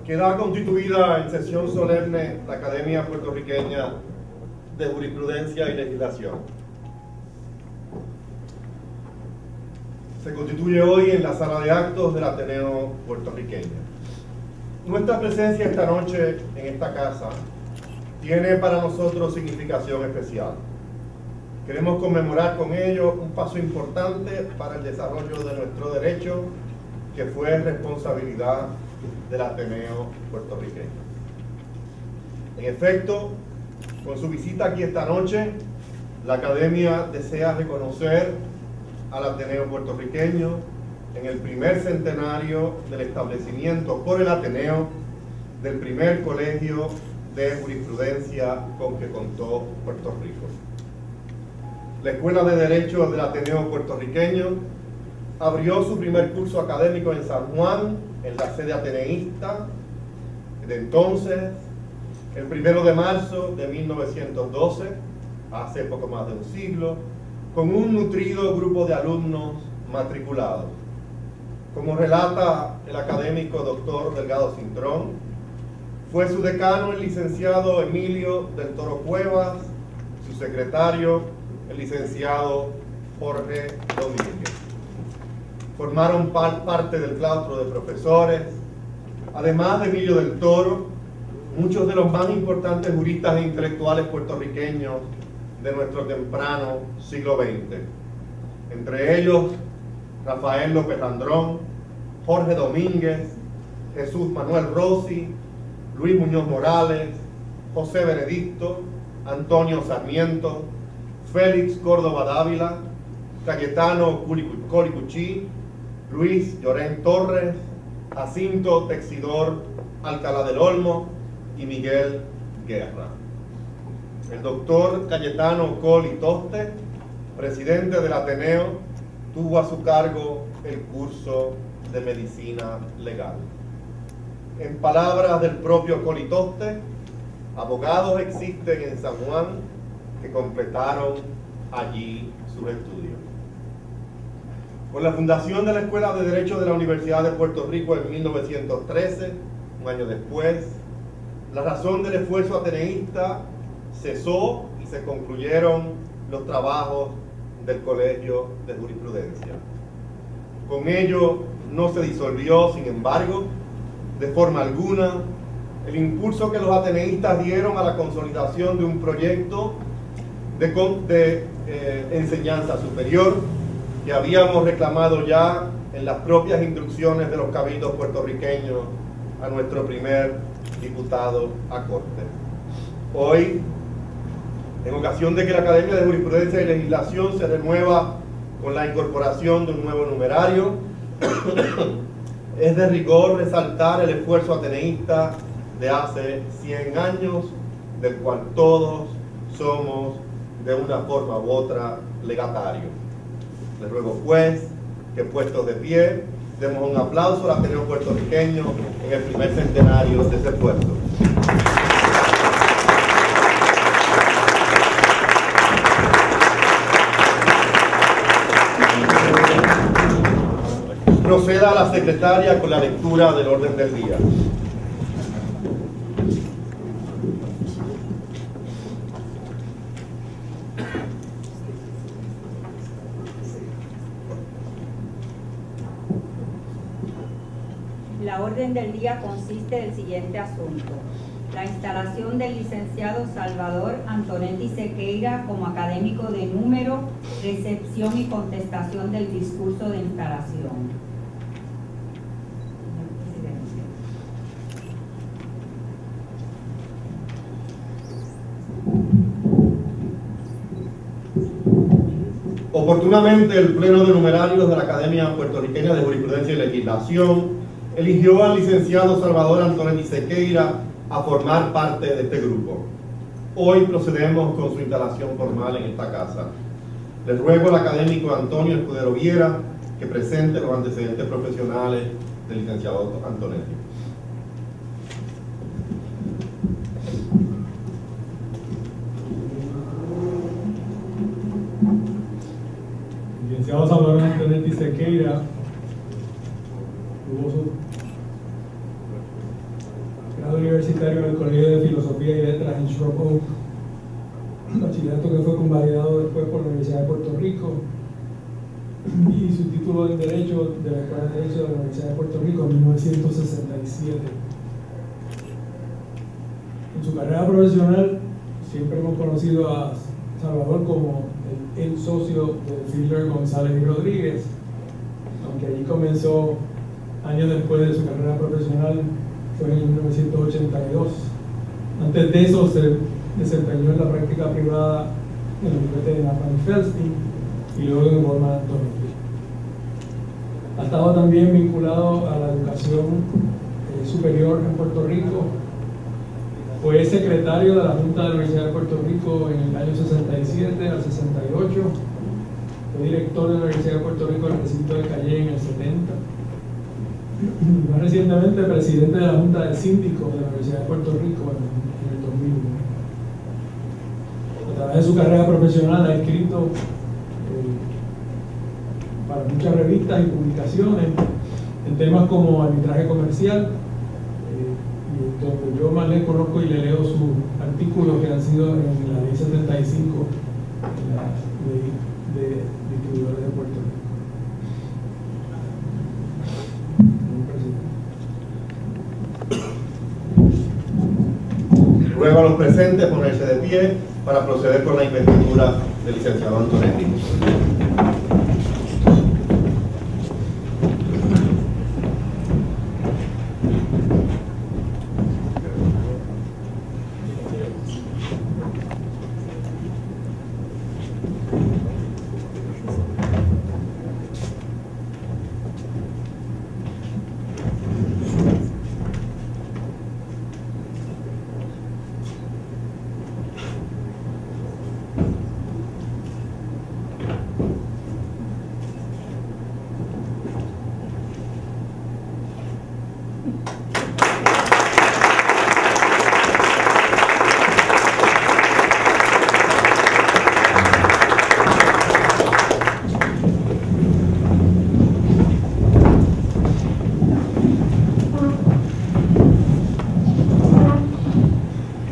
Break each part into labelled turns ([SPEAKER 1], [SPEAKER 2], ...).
[SPEAKER 1] Queda constituida en sesión solemne la Academia Puertorriqueña de Jurisprudencia y Legislación. Se constituye hoy en la sala de actos del Ateneo puertorriqueño. Nuestra presencia esta noche en esta casa tiene para nosotros significación especial. Queremos conmemorar con ello un paso importante para el desarrollo de nuestro derecho, que fue responsabilidad del Ateneo puertorriqueño. En efecto, con su visita aquí esta noche, la Academia desea reconocer al Ateneo puertorriqueño en el primer centenario del establecimiento por el Ateneo del primer colegio de jurisprudencia con que contó Puerto Rico. La Escuela de Derecho del Ateneo puertorriqueño abrió su primer curso académico en San Juan, en la sede ateneísta, de entonces, el 1 de marzo de 1912, hace poco más de un siglo, con un nutrido grupo de alumnos matriculados. Como relata el académico doctor Delgado Cintrón, fue su decano el licenciado Emilio del Toro Cuevas, su secretario el licenciado Jorge Domínguez. Formaron parte del claustro de profesores, además de Emilio del Toro, muchos de los más importantes juristas e intelectuales puertorriqueños de nuestro temprano siglo XX. Entre ellos, Rafael López Andrón, Jorge Domínguez, Jesús Manuel Rossi, Luis Muñoz Morales, José Benedicto, Antonio Sarmiento, Félix Córdoba Dávila, Cayetano Colicuchí, Luis Llorén Torres, Jacinto Texidor Alcalá del Olmo y Miguel Guerra. El doctor Cayetano Coli Toste, presidente del Ateneo, tuvo a su cargo el curso de Medicina Legal. En palabras del propio Coli Toste, abogados existen en San Juan que completaron allí sus estudios. Con la fundación de la Escuela de Derecho de la Universidad de Puerto Rico en 1913, un año después, la razón del esfuerzo ateneísta cesó y se concluyeron los trabajos del Colegio de Jurisprudencia. Con ello no se disolvió, sin embargo, de forma alguna, el impulso que los ateneístas dieron a la consolidación de un proyecto de enseñanza superior que habíamos reclamado ya en las propias instrucciones de los cabildos puertorriqueños a nuestro primer diputado a Corte. Hoy, en ocasión de que la Academia de Jurisprudencia y Legislación se renueva con la incorporación de un nuevo numerario, es de rigor resaltar el esfuerzo ateneísta de hace 100 años, del cual todos somos de una forma u otra legatarios. Les ruego pues que, puestos de pie, demos un aplauso al Ateneo puertorriqueño en el primer centenario de ese esfuerzo. Proceda a la secretaria con la lectura del orden del día.
[SPEAKER 2] La orden del día consiste del siguiente asunto: la instalación del licenciado Salvador Antonetti Sequeira como académico de número, recepción y contestación del discurso de instalación.
[SPEAKER 1] Oportunamente, el Pleno de Numerarios de la Academia Puertorriqueña de Jurisprudencia y Legislación eligió al licenciado Salvador Antonetti Sequeira a formar parte de este grupo. Hoy procedemos con su instalación formal en esta casa. Le ruego al académico Antonio Escudero Viera que presente los antecedentes profesionales del licenciado Antonetti.
[SPEAKER 3] Licenciado Salvador Antonetti Sequeira tuvo grado universitario en el Colegio de Filosofía y Letras en Shrub Oak, bachillerato que fue convalidado después por la Universidad de Puerto Rico, y su título en Derecho de la Escuela de Derecho de la Universidad de Puerto Rico en 1967. En su carrera profesional siempre hemos conocido a Salvador como el socio de Fiedler, González y Rodríguez, aunque allí comenzó años después de su carrera profesional, fue en 1982. Antes de eso se desempeñó en la práctica privada en el bufete de Nathan Feldstein y luego en Goldman Antonelli. Ha estado también vinculado a la educación superior en Puerto Rico. Fue secretario de la Junta de la Universidad de Puerto Rico en el año 67 al 68. Fue director de la Universidad de Puerto Rico en el recinto de Calle en el 70. Más recientemente, presidente de la Junta de Síndicos de la Universidad de Puerto Rico en el 2001. A través de su carrera profesional ha escrito para muchas revistas y publicaciones en temas como arbitraje comercial, y donde yo más le conozco y le leo sus artículos que han sido en la Ley 75, en la Ley de Distribuidores de Puerto Rico.
[SPEAKER 1] Ruego a los presentes ponerse de pie para proceder con la investidura del licenciado Antonetti.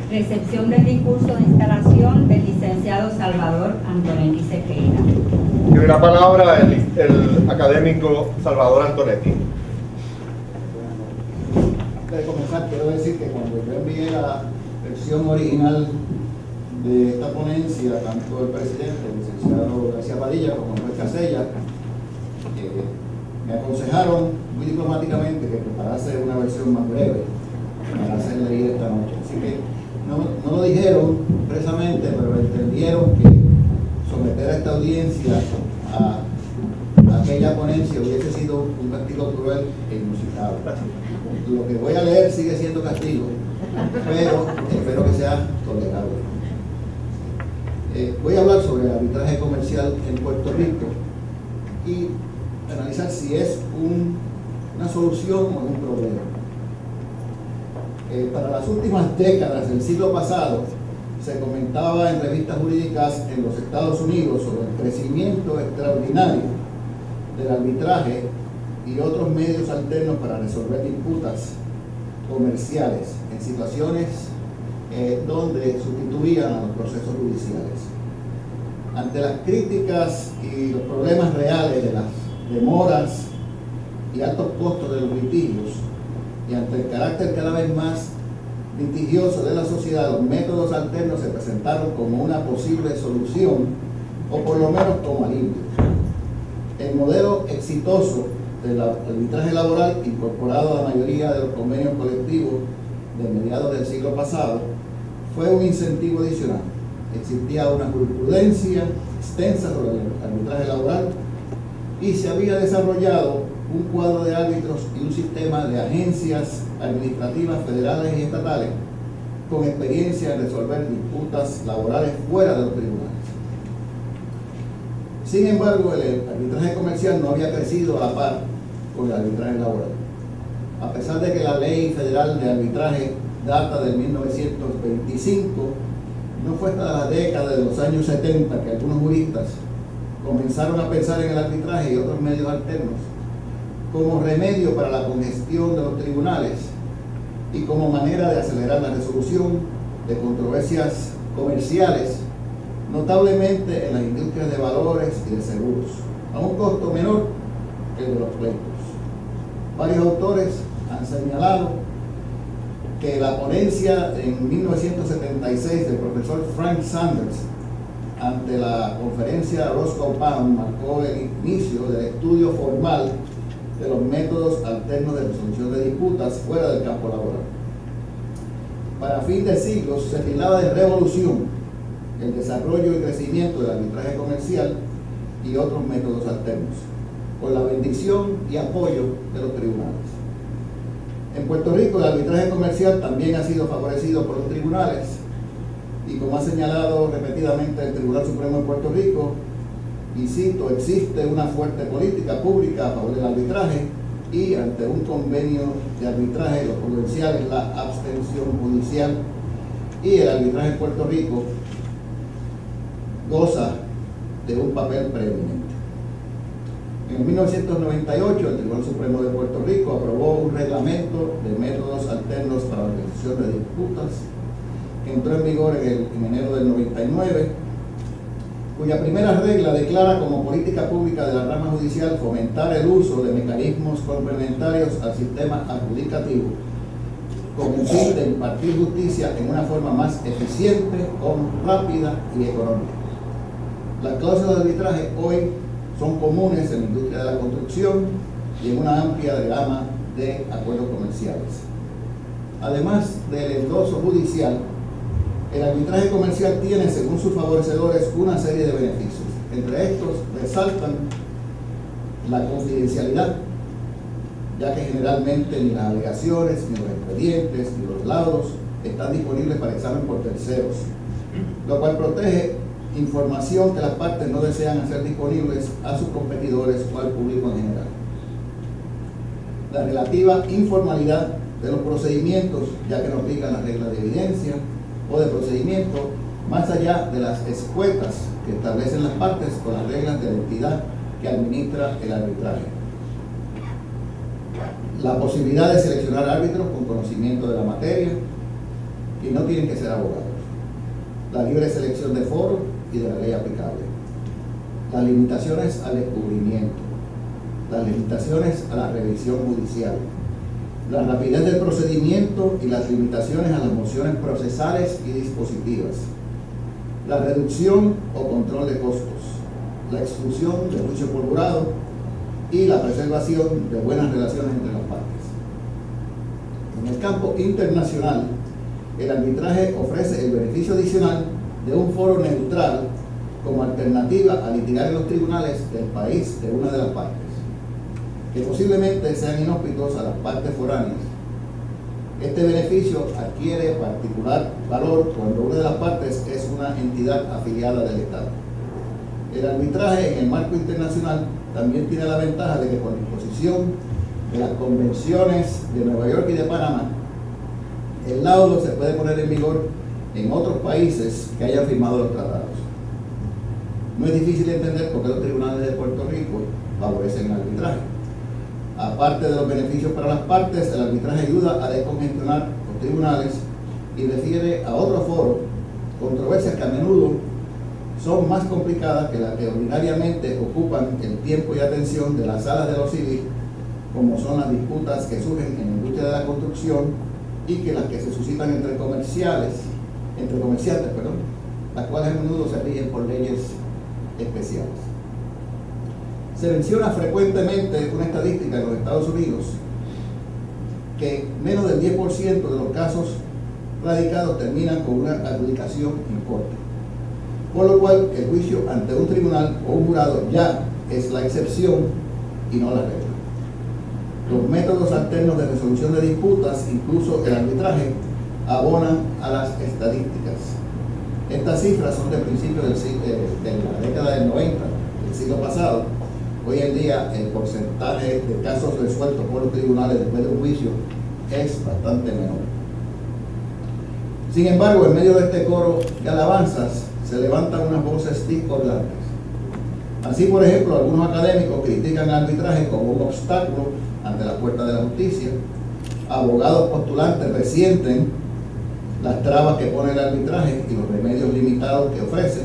[SPEAKER 2] Recepción del discurso de instalación del licenciado Salvador Antonetti Sequeira.
[SPEAKER 1] Tiene la palabra el académico Salvador Antonetti.
[SPEAKER 4] Antes de comenzar, quiero decir que cuando yo envié la versión original de esta ponencia, tanto el presidente, el licenciado García Padilla, como el juez Casella, me aconsejaron muy diplomáticamente que preparase una versión más breve para ser leída esta noche. Así que no lo dijeron expresamente, pero entendieron que someter a esta audiencia a aquella ponencia hubiese sido un castigo cruel e inusitado. Lo que voy a leer sigue siendo castigo, pero espero que sea tolerable. Voy a hablar sobre el arbitraje comercial en Puerto Rico y analizar si es una solución o un problema. Para las últimas décadas del siglo pasado se comentaba en revistas jurídicas en los Estados Unidos sobre el crecimiento extraordinario del arbitraje y otros medios alternos para resolver disputas comerciales en situaciones donde sustituían a los procesos judiciales. Ante las críticas y los problemas reales de las demoras y altos costos de los litigios, y ante el carácter cada vez más litigioso de la sociedad, los métodos alternos se presentaron como una posible solución, o por lo menos como alivio. El modelo exitoso del arbitraje laboral, incorporado a la mayoría de los convenios colectivos de mediados del siglo pasado, fue un incentivo adicional. Existía una jurisprudencia extensa sobre el arbitraje laboral y se había desarrollado un cuadro de árbitros y un sistema de agencias administrativas federales y estatales con experiencia en resolver disputas laborales fuera de los tribunales. Sin embargo, el arbitraje comercial no había crecido a la par con el arbitraje laboral. A pesar de que la ley federal de arbitraje data del 1925, no fue hasta la década de los años 70 que algunos juristas comenzaron a pensar en el arbitraje y otros medios alternos como remedio para la congestión de los tribunales y como manera de acelerar la resolución de controversias comerciales, notablemente en las industrias de valores y de seguros, a un costo menor que el de los pleitos. Varios autores han señalado que la ponencia en 1976 del profesor Frank Sanders ante la conferencia Roscoe Pound marcó el inicio del estudio formal de los métodos alternos de resolución de disputas fuera del campo laboral. Para fin de siglos se tildaba de revolución el desarrollo y crecimiento del arbitraje comercial y otros métodos alternos, con la bendición y apoyo de los tribunales. En Puerto Rico el arbitraje comercial también ha sido favorecido por los tribunales y, como ha señalado repetidamente el Tribunal Supremo de Puerto Rico, y cito, existe una fuerte política pública a favor del arbitraje y ante un convenio de arbitraje lo prudencial es la abstención judicial y el arbitraje en Puerto Rico goza de un papel preeminente. En 1998 el Tribunal Supremo de Puerto Rico aprobó un reglamento de métodos alternos para la resolución de disputas que entró en vigor en enero del 99, cuya primera regla declara como política pública de la rama judicial fomentar el uso de mecanismos complementarios al sistema adjudicativo con el fin de impartir justicia en una forma más eficiente, rápida y económica. Las cláusulas de arbitraje hoy son comunes en la industria de la construcción y en una amplia gama de acuerdos comerciales. Además del endoso judicial, el arbitraje comercial tiene, según sus favorecedores, una serie de beneficios. Entre estos resaltan la confidencialidad, ya que generalmente ni las alegaciones, ni los expedientes, ni los laudos están disponibles para examen por terceros, lo cual protege información que las partes no desean hacer disponibles a sus competidores o al público en general. La relativa informalidad de los procedimientos, ya que no aplican las reglas de evidencia o de procedimiento, más allá de las escuetas que establecen las partes con las reglas de la entidad que administra el arbitraje. La posibilidad de seleccionar árbitros con conocimiento de la materia y no tienen que ser abogados. La libre selección de foro y de la ley aplicable. Las limitaciones al descubrimiento. Las limitaciones a la revisión judicial. La rapidez del procedimiento y las limitaciones a las mociones procesales y dispositivas. La reducción o control de costos. La exclusión del juicio por jurado y la preservación de buenas relaciones entre las partes. En el campo internacional, el arbitraje ofrece el beneficio adicional de un foro neutral como alternativa a litigar en los tribunales del país de una de las partes, que posiblemente sean inhóspitos a las partes foráneas. Este beneficio adquiere particular valor cuando una de las partes es una entidad afiliada del Estado. El arbitraje en el marco internacional también tiene la ventaja de que, por disposición de las convenciones de Nueva York y de Panamá, el laudo se puede poner en vigor en otros países que hayan firmado los tratados. No es difícil entender por qué los tribunales de Puerto Rico favorecen el arbitraje. Aparte de los beneficios para las partes, el arbitraje ayuda a descongestionar los tribunales y refiere a otro foro controversias que a menudo son más complicadas que las que ordinariamente ocupan el tiempo y atención de las salas de lo civil, como son las disputas que surgen en la industria de la construcción y que las que se suscitan entre comerciantes, las cuales a menudo se rigen por leyes especiales. Se menciona frecuentemente una estadística en los Estados Unidos que menos del 10% de los casos radicados terminan con una adjudicación en corte, por lo cual el juicio ante un tribunal o un jurado ya es la excepción y no la regla. Los métodos alternos de resolución de disputas, incluso el arbitraje, abonan a las estadísticas. Estas cifras son de principios de la década del 90, del siglo pasado. Hoy en día el porcentaje de casos resueltos por los tribunales después de un juicio es bastante menor. Sin embargo, en medio de este coro de alabanzas se levantan unas voces discordantes. Así, por ejemplo, algunos académicos critican el arbitraje como un obstáculo ante la puerta de la justicia, abogados postulantes resienten las trabas que pone el arbitraje y los remedios limitados que ofrece.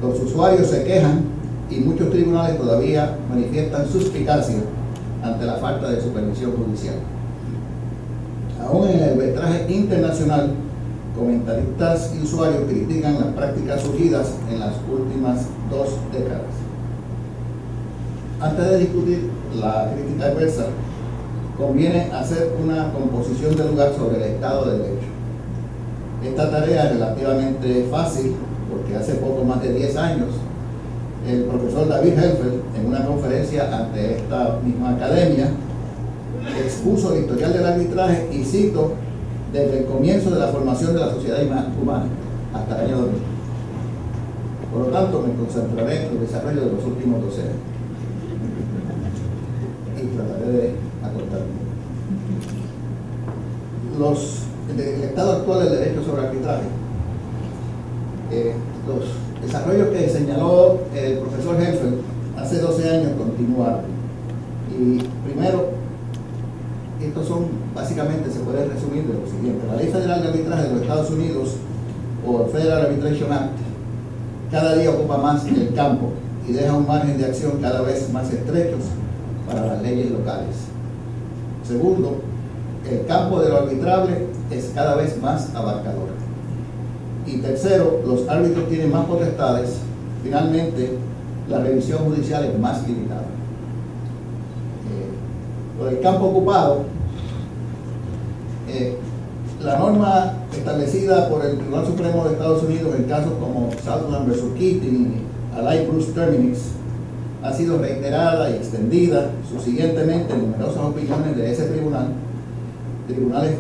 [SPEAKER 4] Los usuarios se quejan y muchos tribunales todavía manifiestan suspicacia ante la falta de supervisión judicial. Aún en el arbitraje internacional, comentaristas y usuarios critican las prácticas surgidas en las últimas 2 décadas. Antes de discutir la crítica adversa, conviene hacer una composición de lugar sobre el Estado de Derecho. Esta tarea es relativamente fácil porque hace poco más de 10 años el profesor David Helfeld, en una conferencia ante esta misma academia, expuso el historial del arbitraje y cito desde el comienzo de la formación de la sociedad humana hasta el año 2000. Por lo tanto, me concentraré en el desarrollo de los últimos 12 años y trataré de acortarme. El estado actual del derecho sobre arbitraje, los desarrollos que señaló el profesor Helfeld hace 12 años continuaron. Y primero, estos son, básicamente se puede resumir de lo siguiente: la Ley Federal de Arbitraje de los Estados Unidos, o Federal Arbitration Act, cada día ocupa más el campo y deja un margen de acción cada vez más estrechos para las leyes locales. Segundo, el campo de lo arbitrable es cada vez más abarcador. Y tercero, los árbitros tienen más potestades. Finalmente, la revisión judicial es más limitada. Por el campo ocupado, la norma establecida por el Tribunal Supremo de Estados Unidos en casos como Southland vs. Keating y Allied Bruce Terminix ha sido reiterada y extendida subsiguientemente en numerosas opiniones de ese tribunal, tribunales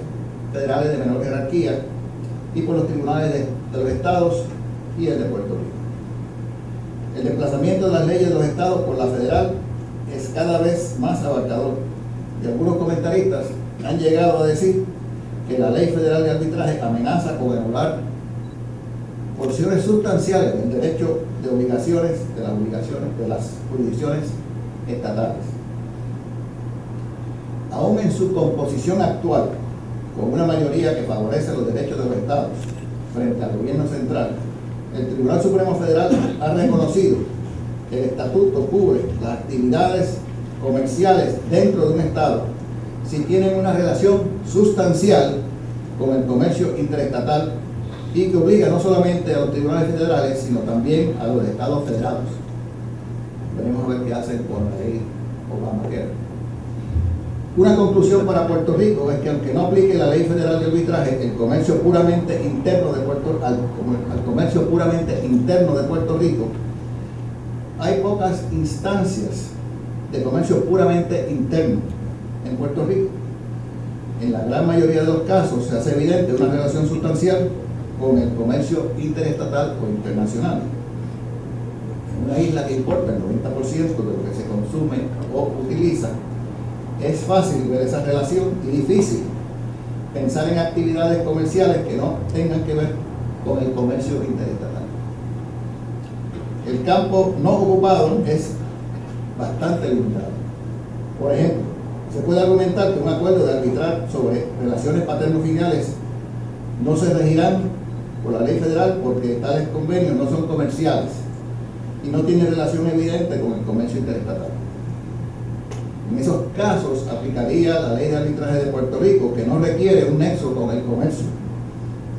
[SPEAKER 4] federales de menor jerarquía, y por los tribunales de los estados y el de Puerto Rico. El desplazamiento de las leyes de los estados por la federal es cada vez más abarcador, y algunos comentaristas han llegado a decir que la Ley Federal de Arbitraje amenaza con anular porciones sustanciales del derecho de obligaciones de las jurisdicciones estatales. Aún en su composición actual, con una mayoría que favorece los derechos de los estados frente al gobierno central, el Tribunal Supremo Federal ha reconocido que el estatuto cubre las actividades comerciales dentro de un estado si tienen una relación sustancial con el comercio interestatal, y que obliga no solamente a los tribunales federales, sino también a los estados federados. Veremos a ver qué hacen con la ley Obamacare. Una conclusión para Puerto Rico es que, aunque no aplique la Ley Federal de Arbitraje, el comercio puramente interno de al comercio puramente interno de Puerto Rico, hay pocas instancias de comercio puramente interno en Puerto Rico. En la gran mayoría de los casos se hace evidente una relación sustancial con el comercio interestatal o internacional. En una isla que importa el 90% de lo que se consume o utiliza, es fácil ver esa relación y difícil pensar en actividades comerciales que no tengan que ver con el comercio interestatal. El campo no ocupado es bastante limitado. Por ejemplo, se puede argumentar que un acuerdo de arbitrar sobre relaciones paterno-filiales no se regirán por la ley federal porque tales convenios no son comerciales y no tienen relación evidente con el comercio interestatal. En esos casos aplicaría la ley de arbitraje de Puerto Rico, que no requiere un nexo con el comercio,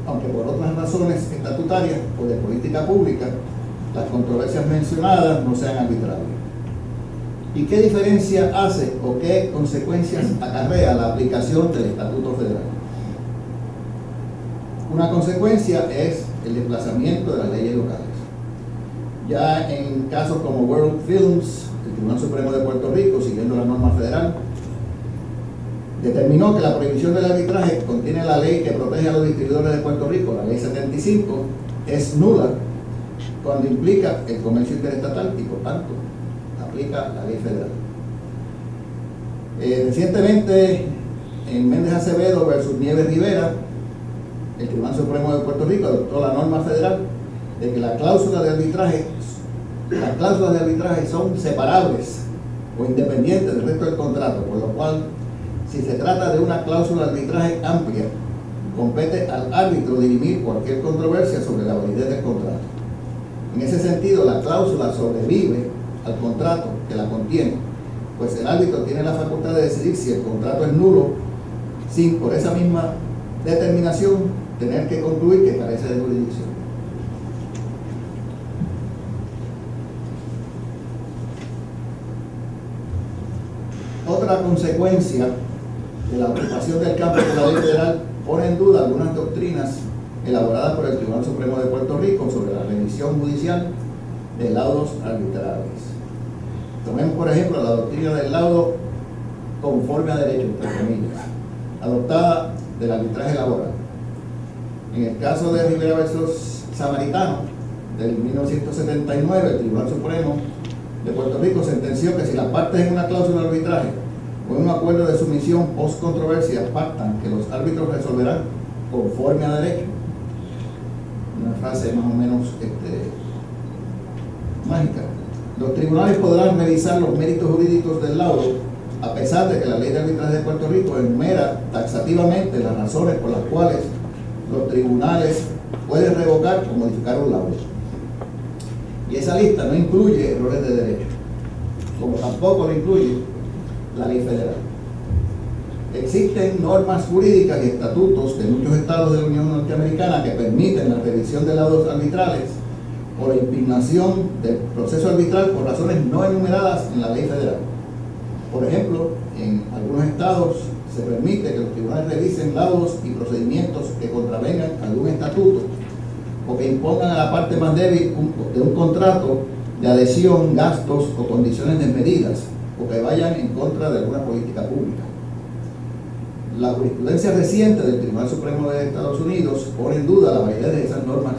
[SPEAKER 4] aunque por otras razones estatutarias o de política pública las controversias mencionadas no sean arbitrables. ¿Y qué diferencia hace o qué consecuencias acarrea la aplicación del Estatuto Federal? Una consecuencia es el desplazamiento de las leyes locales. Ya en casos como World Films, el Tribunal Supremo de Puerto Rico, siguiendo la norma federal, determinó que la prohibición del arbitraje contiene la ley que protege a los distribuidores de Puerto Rico, la ley 75, es nula cuando implica el comercio interestatal y por tanto aplica la ley federal. Recientemente, en Méndez Acevedo versus Nieves Rivera, el Tribunal Supremo de Puerto Rico adoptó la norma federal de que las cláusulas de arbitraje son separables o independientes del resto del contrato, por lo cual Si se trata de una cláusula de arbitraje amplia, compete al árbitro dirimir cualquier controversia sobre la validez del contrato. En ese sentido, la cláusula sobrevive al contrato que la contiene, pues el árbitro tiene la facultad de decidir si el contrato es nulo, sin por esa misma determinación tener que concluir que carece de jurisdicción. Otra consecuencia de la ocupación del campo de la ley federal pone en duda algunas doctrinas elaboradas por el Tribunal Supremo de Puerto Rico sobre la revisión judicial de laudos arbitrales. Tomemos por ejemplo la doctrina del laudo conforme a derecho, entre comillas, adoptada del arbitraje laboral. En el caso de Rivera versus Samaritano del 1979, el Tribunal Supremo de Puerto Rico sentenció que si las partes en una cláusula de arbitraje o en un acuerdo de sumisión post controversia pactan que los árbitros resolverán conforme a derecho, una frase más o menos mágica, los tribunales podrán revisar los méritos jurídicos del laudo, a pesar de que la ley de arbitraje de Puerto Rico enumera taxativamente las razones por las cuales los tribunales pueden revocar o modificar un laudo. Y esa lista no incluye errores de derecho, como tampoco lo incluye la ley federal. Existen normas jurídicas y estatutos de muchos estados de la Unión Norteamericana que permiten la revisión de laudos arbitrales o la impugnación del proceso arbitral por razones no enumeradas en la ley federal. Por ejemplo, en algunos estados se permite que los tribunales revisen laudos y procedimientos que contravengan algún estatuto o que impongan a la parte más débil de un contrato de adhesión, gastos o condiciones desmedidas, o que vayan en contra de alguna política pública. La jurisprudencia reciente del Tribunal Supremo de Estados Unidos pone en duda la validez de esas normas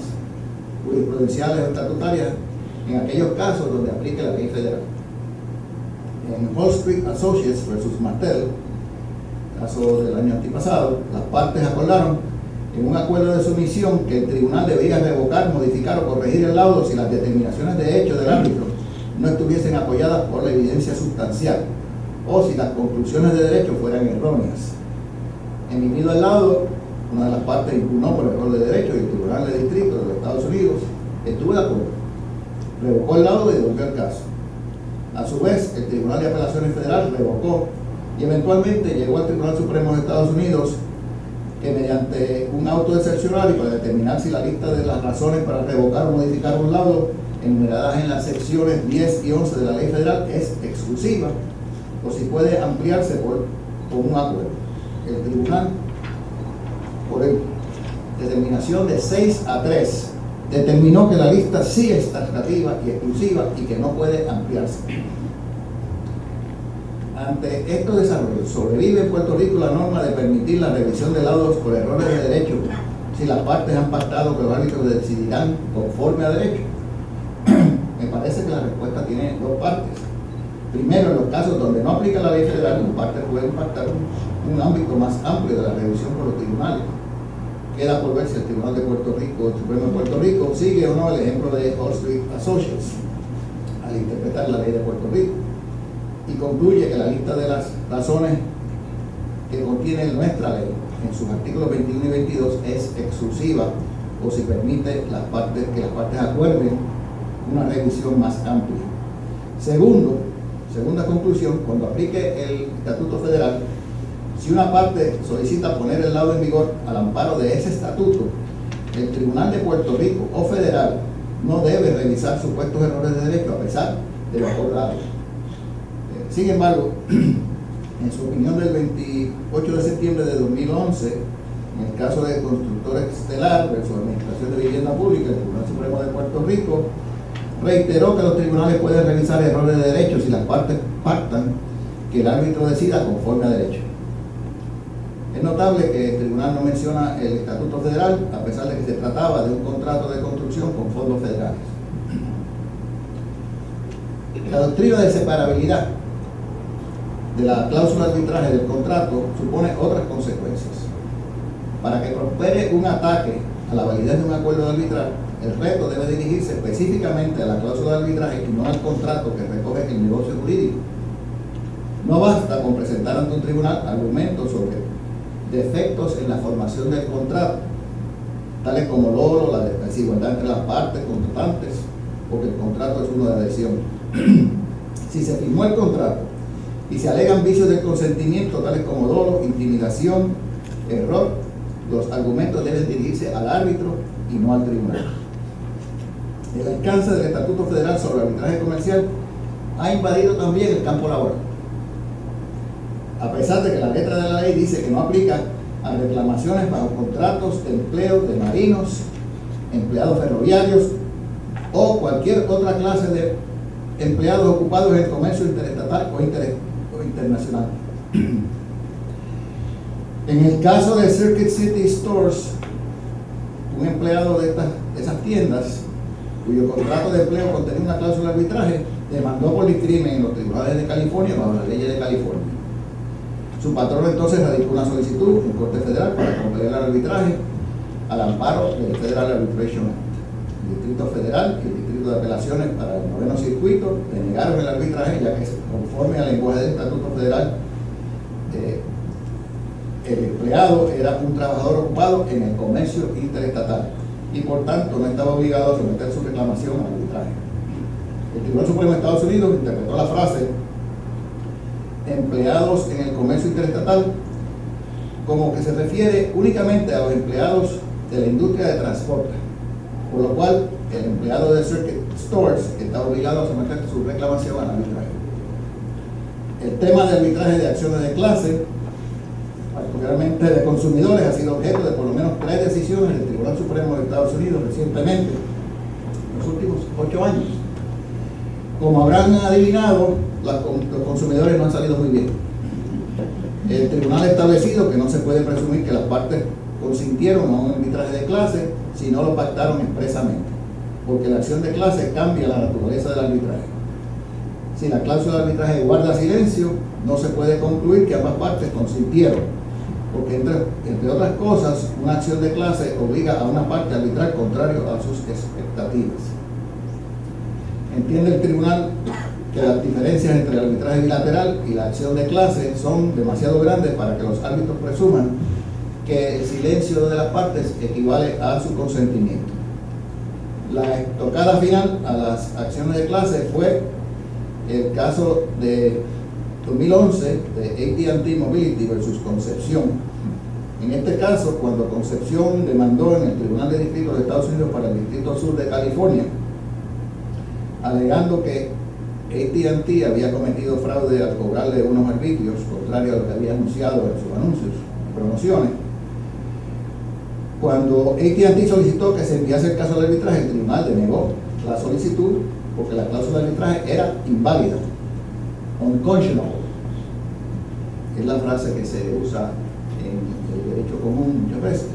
[SPEAKER 4] jurisprudenciales o estatutarias en aquellos casos donde aplique la ley federal. En Wall Street Associates versus Martel, caso del año antipasado, las partes acordaron en un acuerdo de sumisión que el tribunal debía revocar, modificar o corregir el laudo si las determinaciones de hecho del árbitro no estuviesen apoyadas por la evidencia sustancial o si las conclusiones de derecho fueran erróneas. Emitido el laudo, una de las partes impugnó por error de derecho y el Tribunal de Distrito de los Estados Unidos estuvo de acuerdo, revocó el laudo y devolvió el caso. A su vez, el Tribunal de Apelaciones Federal revocó y eventualmente llegó al Tribunal Supremo de Estados Unidos que mediante un auto excepcional para determinar si la lista de las razones para revocar o modificar un laudo enumeradas en las secciones 10 y 11 de la ley federal es exclusiva o si puede ampliarse por un acuerdo. El tribunal, por determinación de 6-3, determinó que la lista sí es taxativa y exclusiva y que no puede ampliarse. Ante estos desarrollos, sobrevive en Puerto Rico la norma de permitir la revisión de laudos por errores de derecho si las partes han pactado que los árbitros decidirán conforme a derecho. Me parece que la respuesta tiene dos partes. Primero, en los casos donde no aplica la ley federal, las partes pueden pactar un ámbito más amplio de la revisión por los tribunales. Queda por ver si el Tribunal de Puerto Rico, el Supremo de Puerto Rico, sigue o no el ejemplo de Wall Street Associates al interpretar la ley de Puerto Rico y concluye que la lista de las razones que contiene nuestra ley en sus artículos 21 y 22 es exclusiva o si permite que las partes acuerden una revisión más amplia. Segunda conclusión, cuando aplique el Estatuto Federal, si una parte solicita poner el laudo en vigor al amparo de ese estatuto, el Tribunal de Puerto Rico o Federal no debe revisar supuestos errores de derecho a pesar de lo acordado. Sin embargo, en su opinión del 28 de septiembre de 2011, en el caso de Constructor Estelar versus Administración de Vivienda Pública, el Tribunal Supremo de Puerto Rico reiteró que los tribunales pueden revisar errores de derecho si las partes pactan que el árbitro decida conforme a derecho. Es notable que el tribunal no menciona el Estatuto Federal, a pesar de que se trataba de un contrato de construcción con fondos federales. La doctrina de separabilidad de la cláusula de arbitraje del contrato supone otras consecuencias. Para que prospere un ataque a la validez de un acuerdo de arbitraje, el reto debe dirigirse específicamente a la cláusula de arbitraje y no al contrato que recoge el negocio jurídico. No basta con presentar ante un tribunal argumentos sobre defectos en la formación del contrato, tales como dolo, la desigualdad entre las partes contratantes, porque el contrato es uno de adhesión. Si se firmó el contrato y se alegan vicios del consentimiento, tales como dolo, intimidación, error, los argumentos deben dirigirse al árbitro y no al tribunal. El alcance del Estatuto Federal sobre arbitraje comercial ha invadido también el campo laboral. A pesar de que la letra de la ley dice que no aplica a reclamaciones bajo contratos de empleo de marinos, empleados ferroviarios o cualquier otra clase de empleados ocupados en el comercio interestatal o internacional. En el caso de Circuit City Stores, un empleado de esas tiendas, cuyo contrato de empleo contenía una cláusula de arbitraje, demandó por discrimen en los tribunales de California bajo las leyes de California. Su patrón entonces radicó una solicitud en Corte Federal para compeler el arbitraje al amparo del Federal Arbitration Act. El Distrito Federal y el Distrito de Apelaciones para el 9º Circuito denegaron el arbitraje, ya que conforme al lenguaje del Estatuto Federal, el empleado era un trabajador ocupado en el comercio interestatal y por tanto no estaba obligado a someter su reclamación al arbitraje. El Tribunal Supremo de Estados Unidos interpretó la frase empleados en el comercio interestatal como que se refiere únicamente a los empleados de la industria de transporte, por lo cual el empleado de Circuit Stores está obligado a someter su reclamación al arbitraje. El tema de arbitraje de acciones de clase, particularmente de consumidores, ha sido objeto de por lo menos 3 decisiones del Tribunal Supremo de Estados Unidos recientemente, en los últimos 8 años. Como habrán adivinado, los consumidores no han salido muy bien. El tribunal ha establecido que no se puede presumir que las partes consintieron a un arbitraje de clase si no lo pactaron expresamente, porque la acción de clase cambia la naturaleza del arbitraje. Si la cláusula de arbitraje guarda silencio, no se puede concluir que ambas partes consintieron, porque entre otras cosas, una acción de clase obliga a una parte a arbitrar contrario a sus expectativas. Entiende el tribunal que las diferencias entre el arbitraje bilateral y la acción de clase son demasiado grandes para que los árbitros presuman que el silencio de las partes equivale a su consentimiento. La estocada final a las acciones de clase fue el caso de 2011 de AT&T Mobility versus Concepción. En este caso, cuando Concepción demandó en el Tribunal de Distrito de Estados Unidos para el Distrito Sur de California, alegando que AT&T había cometido fraude al cobrarle unos arbitrios, contrario a lo que había anunciado en sus anuncios y promociones. Cuando AT&T solicitó que se enviase el caso al arbitraje, el tribunal denegó la solicitud porque la cláusula de arbitraje era inválida, unconscionable. Es la frase que se usa en el derecho común muchas veces,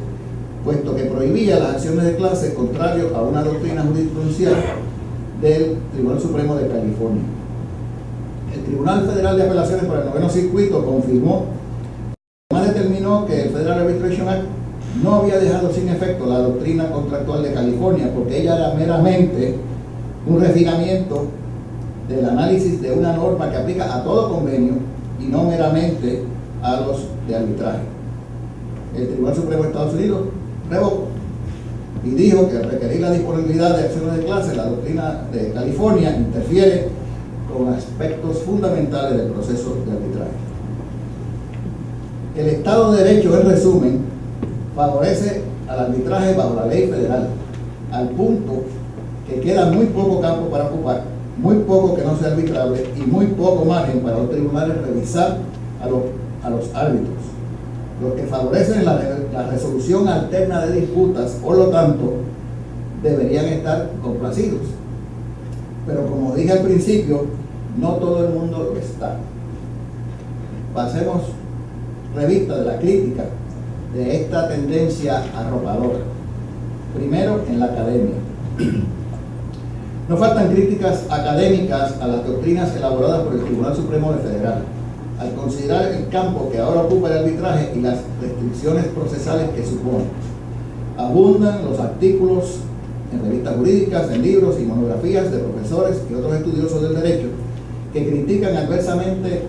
[SPEAKER 4] puesto que prohibía las acciones de clase contrario a una doctrina jurisprudencial del Tribunal Supremo de California. El Tribunal Federal de Apelaciones para el 9º Circuito confirmó, además determinó que el Federal Arbitration Act no había dejado sin efecto la doctrina contractual de California, porque ella era meramente un refinamiento del análisis de una norma que aplica a todo convenio y no meramente a los de arbitraje. El Tribunal Supremo de Estados Unidos revocó y dijo que al requerir la disponibilidad de acciones de clase, la doctrina de California interfiere con aspectos fundamentales del proceso de arbitraje. El Estado de Derecho, en resumen, favorece al arbitraje bajo la ley federal, al punto que queda muy poco campo para ocupar, muy poco que no sea arbitrable y muy poco margen para los tribunales revisar a los árbitros. Los que favorecen la resolución alterna de disputas, por lo tanto, deberían estar complacidos. Pero como dije al principio, no todo el mundo lo está. Pasemos revista de la crítica de esta tendencia arropadora. Primero, en la academia. No faltan críticas académicas a las doctrinas elaboradas por el Tribunal Supremo Federal, al considerar el campo que ahora ocupa el arbitraje y las restricciones procesales que supone. Abundan los artículos en revistas jurídicas, en libros y monografías de profesores y otros estudiosos del derecho que critican adversamente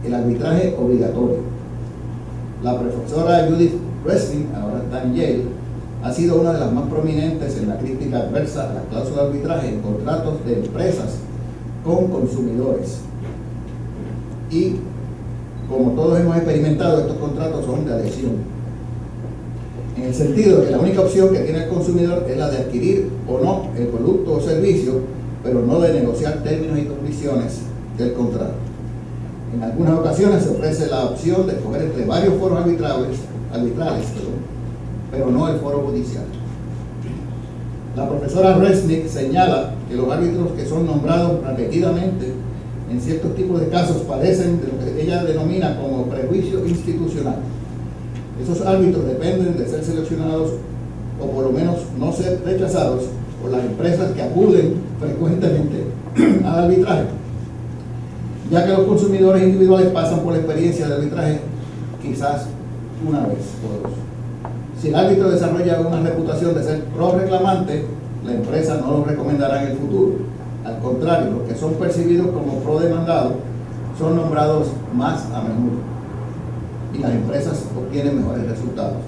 [SPEAKER 4] el arbitraje obligatorio. La profesora Judith Resnick, ahora está en Yale, ha sido una de las más prominentes en la crítica adversa a la cláusula de arbitraje en contratos de empresas con consumidores. Y como todos hemos experimentado, estos contratos son de adhesión, en el sentido de que la única opción que tiene el consumidor es la de adquirir o no el producto o servicio, pero no de negociar términos y condiciones del contrato. En algunas ocasiones se ofrece la opción de escoger entre varios foros arbitrales, pero no el foro judicial. La profesora Resnick señala que los árbitros que son nombrados repetidamente en ciertos tipos de casos padecen de lo que ella denomina como prejuicio institucional. Esos árbitros dependen de ser seleccionados o por lo menos no ser rechazados por las empresas que acuden frecuentemente al arbitraje, ya que los consumidores individuales pasan por la experiencia de arbitraje quizás una vez o dos. Si el árbitro desarrolla una reputación de ser pro-reclamante, la empresa no lo recomendará en el futuro. Al contrario, los que son percibidos como pro-demandados son nombrados más a menudo y las empresas obtienen mejores resultados.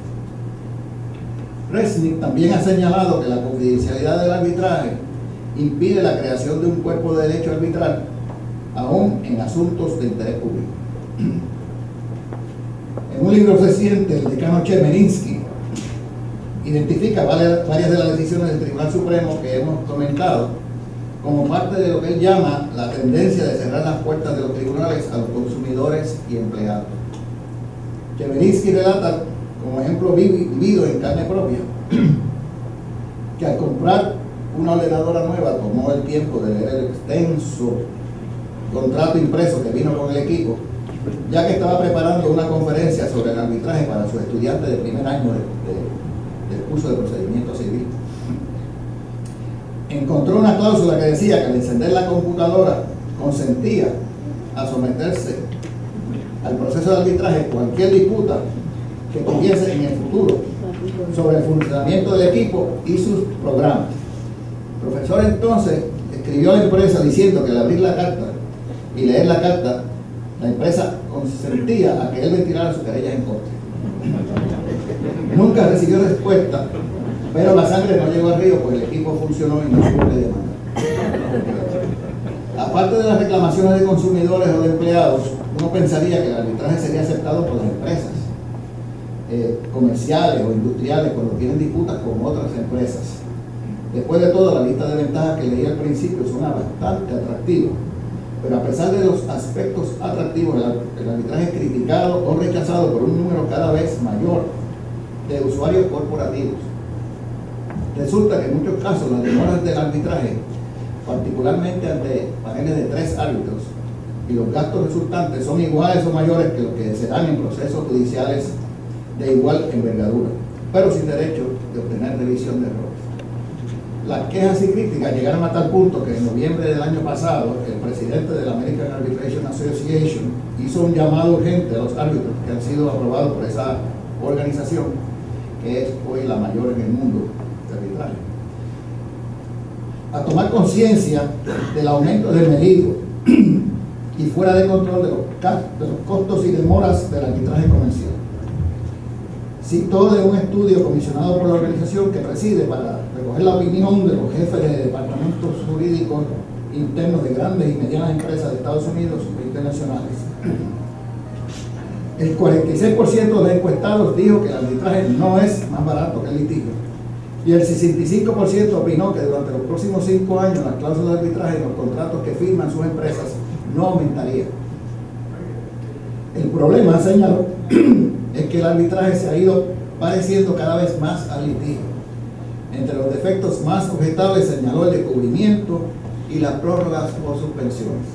[SPEAKER 4] Resnick también ha señalado que la confidencialidad del arbitraje impide la creación de un cuerpo de derecho arbitral, aún en asuntos de interés público. En un libro reciente, el decano Chemerinsky identifica varias de las decisiones del Tribunal Supremo que hemos comentado como parte de lo que él llama la tendencia de cerrar las puertas de los tribunales a los consumidores y empleados. Chemerinsky relata, como ejemplo vivido en carne propia, que al comprar una ordenadora nueva tomó el tiempo de leer el extenso contrato impreso que vino con el equipo, ya que estaba preparando una conferencia sobre el arbitraje para sus estudiantes de primer año del curso de procedimiento civil. Encontró una cláusula que decía que al encender la computadora consentía a someterse al proceso de arbitraje cualquier disputa que tuviese en el futuro sobre el funcionamiento del equipo y sus programas. El profesor entonces escribió a la empresa diciendo que al abrir la carta y leer la carta, la empresa consentía a que él ventilara sus querellas en contra. Nunca recibió respuesta, pero la sangre no llegó al río, pues el equipo funcionó y no tuvo que demandar. Aparte de las reclamaciones de consumidores o de empleados, uno pensaría que el arbitraje sería aceptado por las empresas comerciales o industriales cuando tienen disputas con otras empresas. Después de todo, la lista de ventajas que leí al principio suena bastante atractiva, pero a pesar de los aspectos atractivos, el arbitraje es criticado o rechazado por un número cada vez mayor de usuarios corporativos. Resulta que en muchos casos las demoras del arbitraje, particularmente ante paneles de 3 árbitros, y los gastos resultantes son iguales o mayores que los que se dan en procesos judiciales de igual envergadura, pero sin derecho de obtener revisión de errores. Las quejas y críticas llegaron a tal punto que en noviembre del año pasado el presidente de la American Arbitration Association hizo un llamado urgente a los árbitros que han sido aprobados por esa organización, que es hoy la mayor en el mundo de arbitraje, a tomar conciencia del aumento desmedido y fuera de control de los costos y demoras del arbitraje comercial. Citó de un estudio comisionado por la organización que preside para recoger la opinión de los jefes de departamentos jurídicos internos de grandes y medianas empresas de Estados Unidos e internacionales. El 46% de los encuestados dijo que el arbitraje no es más barato que el litigio, y el 65% opinó que durante los próximos 5 años las cláusulas de arbitraje en los contratos que firman sus empresas no aumentarían. El problema, señaló, es que el arbitraje se ha ido pareciendo cada vez más al litigio. Entre los defectos más objetables señaló el descubrimiento y las prórrogas o suspensiones.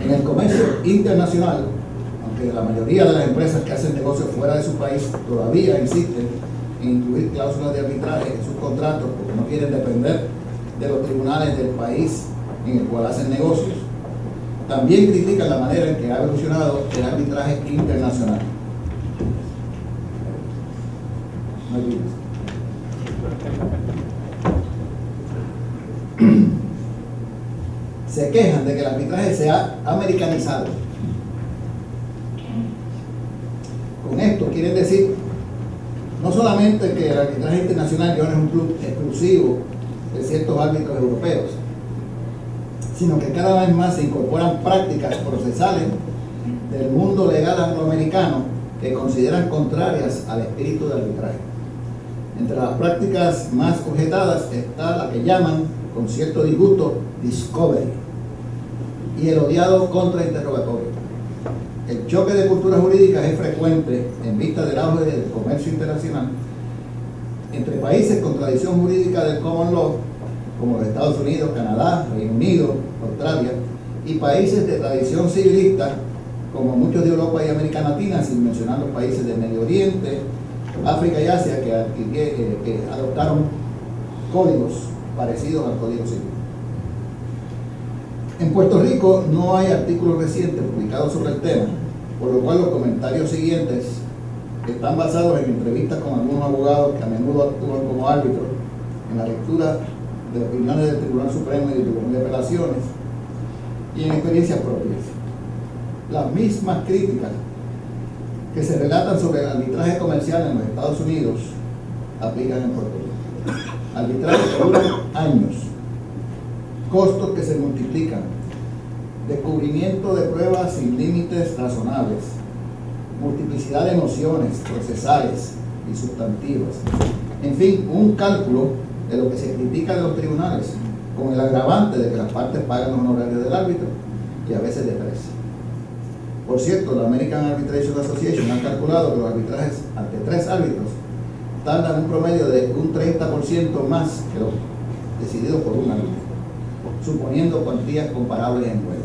[SPEAKER 4] En el comercio internacional, aunque la mayoría de las empresas que hacen negocios fuera de su país todavía insisten en incluir cláusulas de arbitraje en sus contratos porque no quieren depender de los tribunales del país en el cual hacen negocios, también critican la manera en que ha evolucionado el arbitraje internacional. se quejan de que el arbitraje se ha americanizado. Con esto quieren decir no solamente que el arbitraje internacional ya no es un club exclusivo de ciertos árbitros europeos, sino que cada vez más se incorporan prácticas procesales del mundo legal angloamericano que consideran contrarias al espíritu del arbitraje. Entre las prácticas más objetadas está la que llaman, con cierto disgusto, discovery y el odiado contrainterrogatorio. El choque de culturas jurídicas es frecuente en vista del auge del comercio internacional entre países con tradición jurídica del common law, como los Estados Unidos, Canadá, Reino Unido, Australia, y países de tradición civilista, como muchos de Europa y América Latina, sin mencionar los países del Medio Oriente, África y Asia, que adoptaron códigos parecidos al Código Civil. En Puerto Rico no hay artículos recientes publicados sobre el tema, por lo cual los comentarios siguientes están basados en entrevistas con algunos abogados que a menudo actúan como árbitros en la lectura de opiniones del Tribunal Supremo y del Tribunal de Apelaciones y en experiencias propias. Las mismas críticas que se relatan sobre el arbitraje comercial en los Estados Unidos aplican en Puerto Rico. Arbitraje que dura años, costos que se multiplican, descubrimiento de pruebas sin límites razonables, multiplicidad de nociones procesales y sustantivas, en fin, un cálculo de lo que se critica de los tribunales, con el agravante de que las partes pagan los honorarios del árbitro y a veces de tres. Por cierto, la American Arbitration Association ha calculado que los arbitrajes ante tres árbitros tardan un promedio de un 30% más que los decididos por un árbitro, suponiendo cuantías comparables en juego.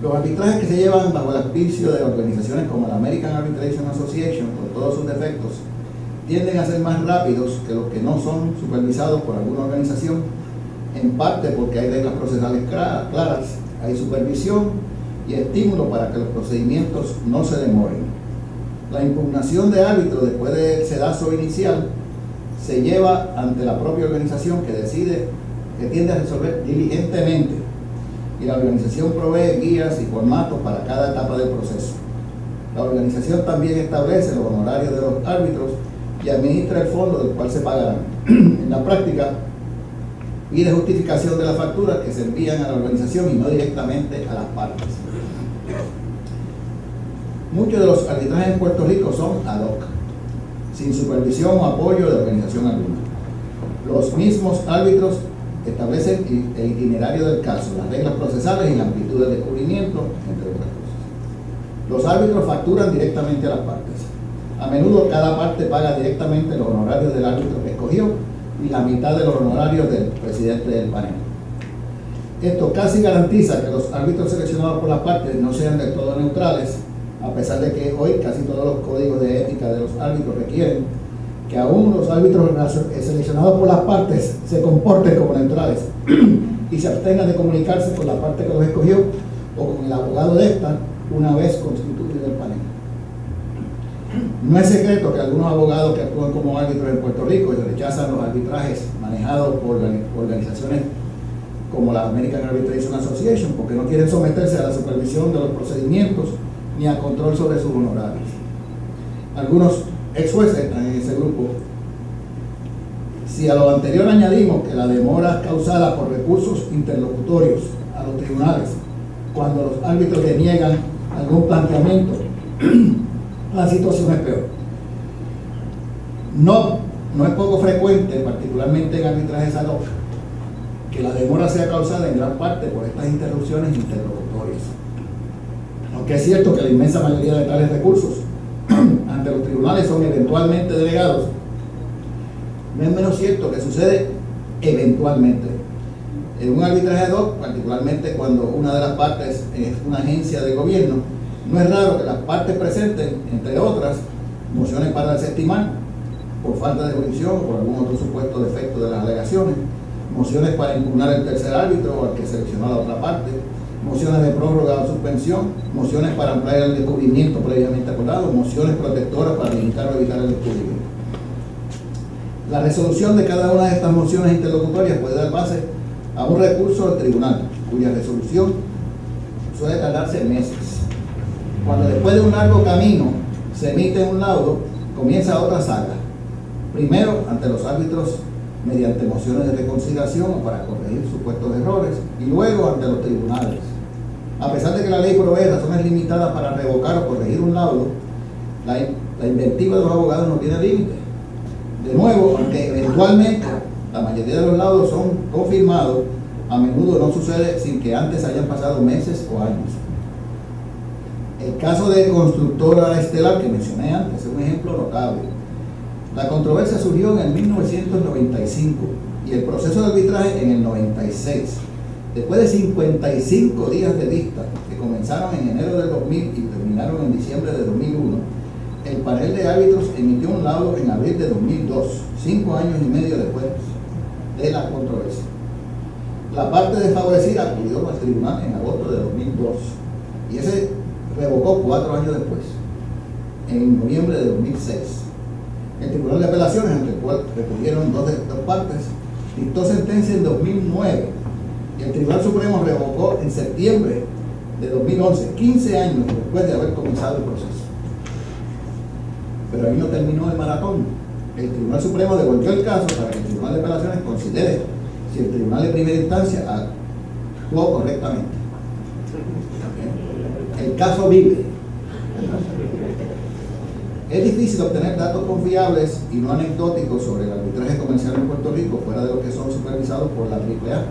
[SPEAKER 4] Los arbitrajes que se llevan bajo el auspicio de organizaciones como la American Arbitration Association, con todos sus defectos, tienden a ser más rápidos que los que no son supervisados por alguna organización, en parte porque hay reglas procesales claras, hay supervisión y estímulo para que los procedimientos no se demoren. La impugnación de árbitro después del sedazo inicial se lleva ante la propia organización que tiende a resolver diligentemente, y la organización provee guías y formatos para cada etapa del proceso. La organización también establece los honorarios de los árbitros y administra el fondo del cual se pagarán. En la práctica, pide justificación de las facturas que se envían a la organización y no directamente a las partes. Muchos de los arbitrajes en Puerto Rico son ad hoc, sin supervisión o apoyo de organización alguna. Los mismos árbitros establecen el itinerario del caso, las reglas procesales y la amplitud del descubrimiento, entre otras cosas. Los árbitros facturan directamente a las partes. A menudo cada parte paga directamente los honorarios del árbitro que escogió y la mitad de los honorarios del presidente del panel. Esto casi garantiza que los árbitros seleccionados por las partes no sean del todo neutrales, a pesar de que hoy casi todos los códigos de ética de los árbitros requieren que aún los árbitros seleccionados por las partes se comporten como neutrales y se abstengan de comunicarse con la parte que los escogió o con el abogado de esta una vez constituido el panel. No es secreto que algunos abogados que actúan como árbitros en Puerto Rico y rechazan los arbitrajes manejados por organizaciones como la American Arbitration Association porque no quieren someterse a la supervisión de los procedimientos ni a control sobre sus honorarios. Algunos ex jueces están en ese grupo. Si a lo anterior añadimos que la demora causada por recursos interlocutorios a los tribunales cuando los árbitros le niegan algún planteamiento, la situación es peor. No es poco frecuente, particularmente en arbitrajes ad hoc, que la demora sea causada en gran parte por estas interrupciones interlocutorias. Aunque es cierto que la inmensa mayoría de tales recursos ante los tribunales son eventualmente delegados, no es menos cierto que sucede eventualmente. En un arbitraje ad hoc, particularmente cuando una de las partes es una agencia de gobierno, no es raro que las partes presenten, entre otras, mociones para desestimar por falta de jurisdicción o por algún otro supuesto defecto de las alegaciones, mociones para impugnar el tercer árbitro o al que seleccionó la otra parte, mociones de prórroga o suspensión, mociones para ampliar el descubrimiento previamente acordado, mociones protectoras para limitar o evitar el descubrimiento. La resolución de cada una de estas mociones interlocutorias puede dar base a un recurso al tribunal, cuya resolución suele tardarse meses. Cuando después de un largo camino se emite un laudo, comienza otra saga. Primero ante los árbitros mediante mociones de reconsideración o para corregir supuestos errores, y luego ante los tribunales. A pesar de que la ley provee razones limitadas para revocar o corregir un laudo, la inventiva de los abogados no tiene límite. De nuevo, aunque eventualmente la mayoría de los laudos son confirmados, a menudo no sucede sin que antes hayan pasado meses o años. El caso de Constructora Estelar que mencioné antes es un ejemplo notable. La controversia surgió en el 1995 y el proceso de arbitraje en el 96. Después de 55 días de vista, que comenzaron en enero del 2000 y terminaron en diciembre de 2001, el panel de árbitros emitió un laudo en abril de 2002, 5 años y medio después de la controversia. La parte desfavorecida acudió al tribunal en agosto de 2002 y ese revocó 4 años después, en noviembre de 2006. El Tribunal de Apelaciones, ante el cual recurrieron dos partes, dictó sentencia en 2009 y el Tribunal Supremo revocó en septiembre de 2011, 15 años después de haber comenzado el proceso. Pero ahí no terminó el maratón. El Tribunal Supremo devolvió el caso para que el Tribunal de Apelaciones considere si el Tribunal de Primera Instancia actuó correctamente. El caso vive. Es difícil obtener datos confiables y no anecdóticos sobre el arbitraje comercial en Puerto Rico fuera de los que son supervisados por la AAA.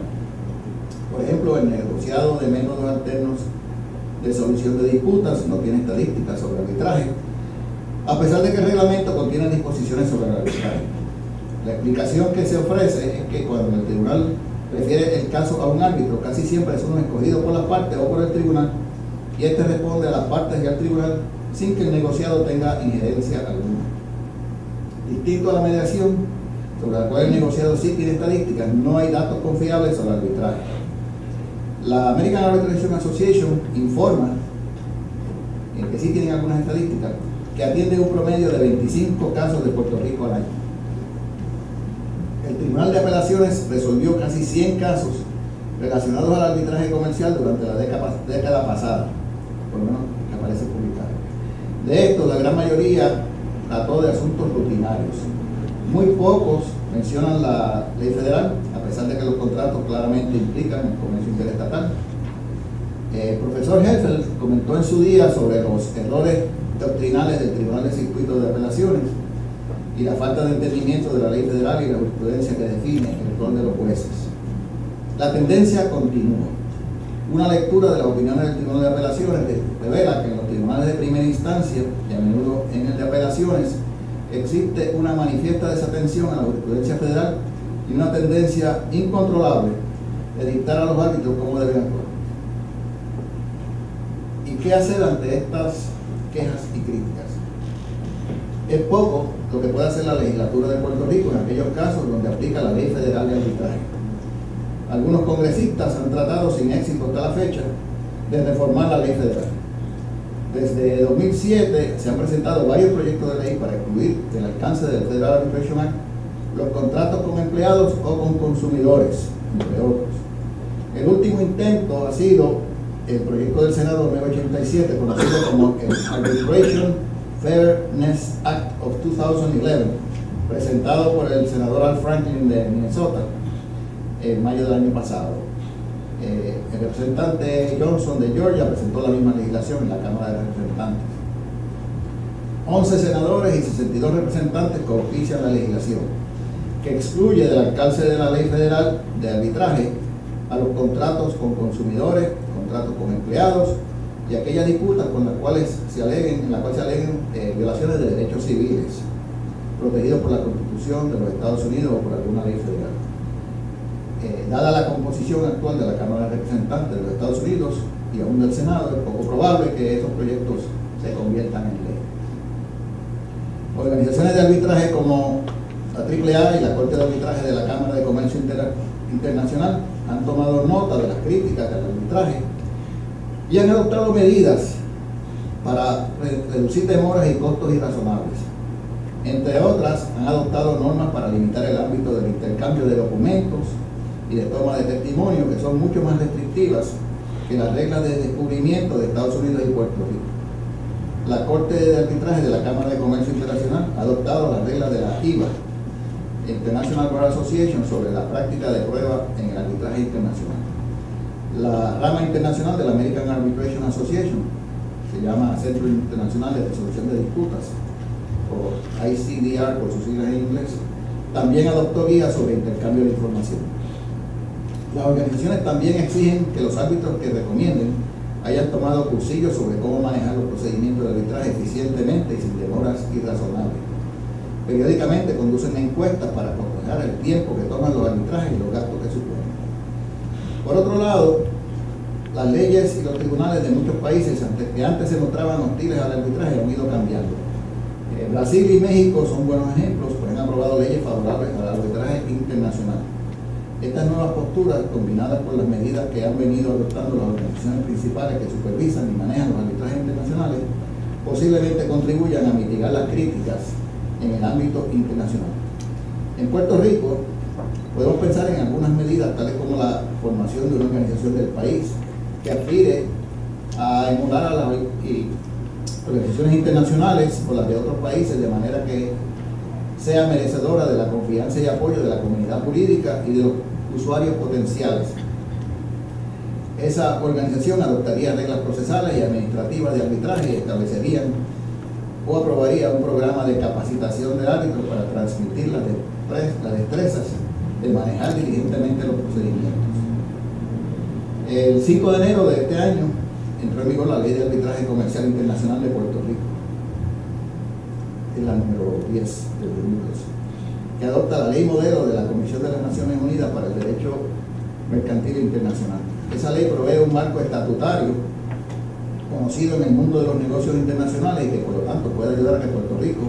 [SPEAKER 4] Por ejemplo, el negociado de métodos alternos de solución de disputas no tiene estadísticas sobre arbitraje, a pesar de que el reglamento contiene disposiciones sobre el arbitraje. La explicación que se ofrece es que cuando el tribunal refiere el caso a un árbitro, casi siempre es uno escogido por las partes o por el tribunal, y este responde a las partes y al tribunal sin que el negociado tenga injerencia alguna. Distinto a la mediación, sobre la cual el negociado sí tiene estadísticas, no hay datos confiables sobre el arbitraje. La American Arbitration Association informa, que sí tienen algunas estadísticas, que atiende un promedio de 25 casos de Puerto Rico al año. El Tribunal de Apelaciones resolvió casi 100 casos relacionados al arbitraje comercial durante la década pasada, por lo menos que aparece publicado. De estos, la gran mayoría trató de asuntos rutinarios. Muy pocos mencionan la ley federal, a pesar de que los contratos claramente implican el comercio interestatal. El profesor Helfeld comentó en su día sobre los errores doctrinales del Tribunal de Circuito de Apelaciones y la falta de entendimiento de la ley federal y la jurisprudencia que define el rol de los jueces. La tendencia continúa. Una lectura de las opiniones del Tribunal de Apelaciones revela que en los tribunales de primera instancia y a menudo en el de apelaciones existe una manifiesta desatención a la jurisprudencia federal y una tendencia incontrolable de dictar a los árbitros cómo deben actuar. ¿Y qué hacer ante estas quejas y críticas? Es poco lo que puede hacer la legislatura de Puerto Rico en aquellos casos donde aplica la ley federal de arbitraje. Algunos congresistas han tratado sin éxito hasta la fecha de reformar la ley federal. Desde 2007 se han presentado varios proyectos de ley para excluir del alcance del Federal Arbitration Act los contratos con empleados o con consumidores, entre otros. El último intento ha sido el proyecto del Senado 987, conocido como el Arbitration Fairness Act of 2011, presentado por el senador Al Franklin de Minnesota en mayo del año pasado. El representante Johnson de Georgia presentó la misma legislación en la Cámara de Representantes. 11 senadores y 62 representantes coofician la legislación, que excluye del alcance de la ley federal de arbitraje a los contratos con consumidores, contratos con empleados y aquellas disputas con las cuales se aleguen violaciones de derechos civiles protegidos por la Constitución de los Estados Unidos o por alguna ley federal. Dada la composición actual de la Cámara de Representantes de los Estados Unidos y aún del Senado, es poco probable que esos proyectos se conviertan en ley. Organizaciones de arbitraje como la AAA y la Corte de Arbitraje de la Cámara de Comercio Internacional han tomado nota de las críticas al arbitraje y han adoptado medidas para reducir demoras y costos irrazonables. Entre otras, han adoptado normas para limitar el ámbito del intercambio de documentos y de toma de testimonio, que son mucho más restrictivas que las reglas de descubrimiento de Estados Unidos y Puerto Rico. La Corte de Arbitraje de la Cámara de Comercio Internacional ha adoptado las reglas de la IBA, International Bar Association, sobre la práctica de prueba en el arbitraje internacional. La rama internacional de la American Arbitration Association, se llama Centro Internacional de Resolución de Disputas, o ICDR por sus siglas en inglés, también adoptó guías sobre intercambio de información. Las organizaciones también exigen que los árbitros que recomienden hayan tomado cursillos sobre cómo manejar los procedimientos de arbitraje eficientemente y sin demoras irrazonables. Periódicamente conducen encuestas para cotejar el tiempo que toman los arbitrajes y los gastos que suponen. Por otro lado, las leyes y los tribunales de muchos países que antes se mostraban hostiles al arbitraje han ido cambiando. Brasil y México son buenos ejemplos, pues han aprobado leyes favorables al arbitraje internacional. Estas nuevas posturas, combinadas con las medidas que han venido adoptando las organizaciones principales que supervisan y manejan los arbitrajes internacionales, posiblemente contribuyan a mitigar las críticas en el ámbito internacional. En Puerto Rico, podemos pensar en algunas medidas, tales como la formación de una organización del país que aspire a emular a las organizaciones internacionales o las de otros países, de manera que sea merecedora de la confianza y apoyo de la comunidad jurídica y de los usuarios potenciales. Esa organización adoptaría reglas procesales y administrativas de arbitraje y establecerían o aprobaría un programa de capacitación del árbitro para transmitir las destrezas de manejar diligentemente los procedimientos. El 5 de enero de este año entró en vigor la Ley de Arbitraje Comercial Internacional de Puerto Rico, es la número 10 del 2012, que adopta la ley modelo de la Comisión de las Naciones Unidas para el Derecho Mercantil Internacional. Esa ley provee un marco estatutario conocido en el mundo de los negocios internacionales y que por lo tanto puede ayudar a que Puerto Rico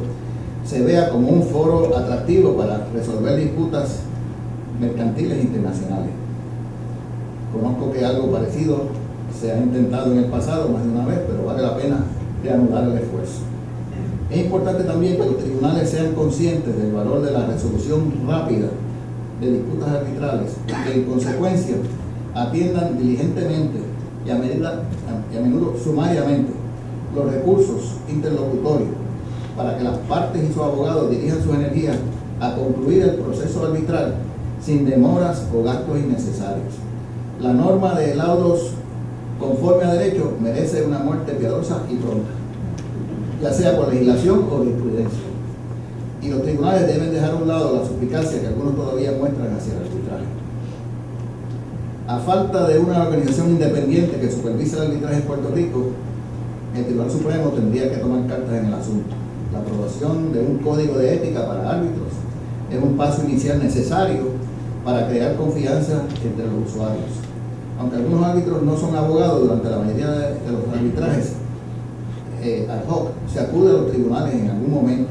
[SPEAKER 4] se vea como un foro atractivo para resolver disputas mercantiles internacionales. Conozco que algo parecido se ha intentado en el pasado más de una vez, pero vale la pena reanudar el esfuerzo. Es importante también que los tribunales sean conscientes del valor de la resolución rápida de disputas arbitrales y que en consecuencia atiendan diligentemente y a menudo sumariamente los recursos interlocutorios para que las partes y sus abogados dirijan sus energías a concluir el proceso arbitral sin demoras o gastos innecesarios. La norma de laudos conforme a derecho merece una muerte piadosa y pronta, ya sea por legislación o jurisprudencia. Y los tribunales deben dejar a un lado la suspicacia que algunos todavía muestran hacia el arbitraje. A falta de una organización independiente que supervise el arbitraje en Puerto Rico, el Tribunal Supremo tendría que tomar cartas en el asunto. La aprobación de un código de ética para árbitros es un paso inicial necesario para crear confianza entre los usuarios. Aunque algunos árbitros no son abogados, durante la mayoría de los arbitrajes ad hoc se acude a los tribunales en algún momento,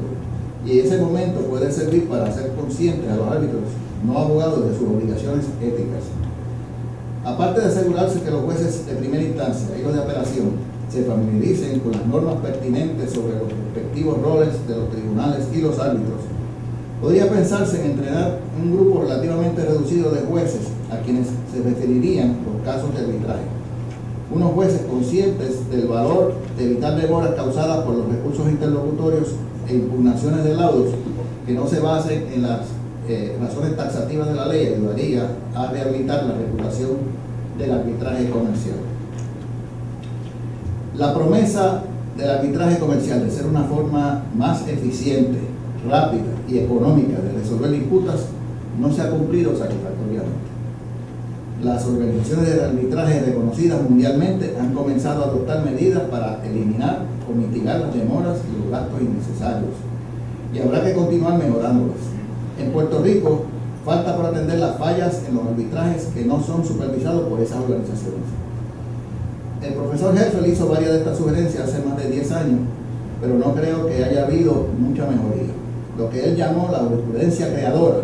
[SPEAKER 4] y ese momento puede servir para hacer conscientes a los árbitros no abogados de sus obligaciones éticas. Aparte de asegurarse que los jueces de primera instancia y los de apelación se familiaricen con las normas pertinentes sobre los respectivos roles de los tribunales y los árbitros, podría pensarse en entrenar un grupo relativamente reducido de jueces a quienes se referirían los casos de arbitraje. Unos jueces conscientes del valor de evitar demoras causadas por los recursos interlocutorios e impugnaciones de laudos que no se basen en las razones taxativas de la ley, ayudaría a rehabilitar la reputación del arbitraje comercial. La promesa del arbitraje comercial de ser una forma más eficiente, rápida y económica de resolver disputas no se ha cumplido satisfactoriamente. Las organizaciones de arbitraje reconocidas mundialmente han comenzado a adoptar medidas para eliminar o mitigar las demoras y los gastos innecesarios, y habrá que continuar mejorándolas. En Puerto Rico falta por atender las fallas en los arbitrajes que no son supervisados por esas organizaciones. El profesor Herfel hizo varias de estas sugerencias hace más de 10 años, pero no creo que haya habido mucha mejoría. Lo que él llamó la jurisprudencia creadora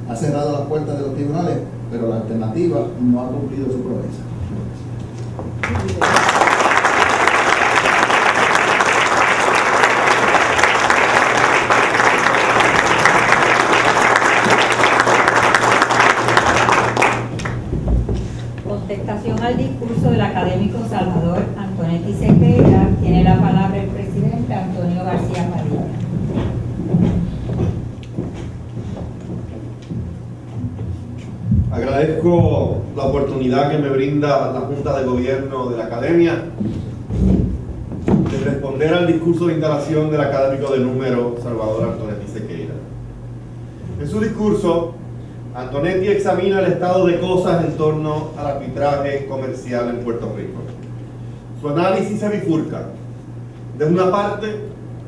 [SPEAKER 4] ha cerrado las puertas de los tribunales, pero la alternativa no ha cumplido su promesa.
[SPEAKER 1] Agradezco la oportunidad que me brinda la Junta de Gobierno de la Academia de responder al discurso de instalación del académico de número Salvador Antonetti Sequeira. En su discurso, Antonetti examina el estado de cosas en torno al arbitraje comercial en Puerto Rico. Su análisis se bifurca. De una parte,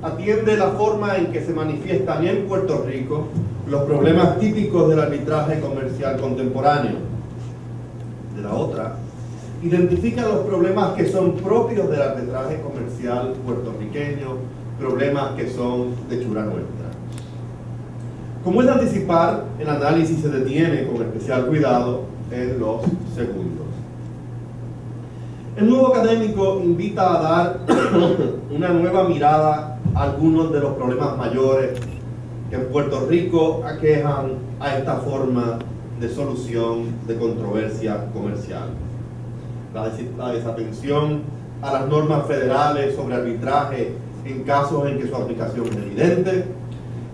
[SPEAKER 1] atiende la forma en que se manifiestan en Puerto Rico los problemas típicos del arbitraje comercial contemporáneo. De la otra, identifica los problemas que son propios del arbitraje comercial puertorriqueño, problemas que son de hechura nuestra. Como es de anticipar, el análisis se detiene con especial cuidado en los segundos. El nuevo académico invita a dar una nueva mirada a algunos de los problemas mayores que en Puerto Rico aquejan a esta forma de solución de controversia comercial. La desatención a las normas federales sobre arbitraje en casos en que su aplicación es evidente,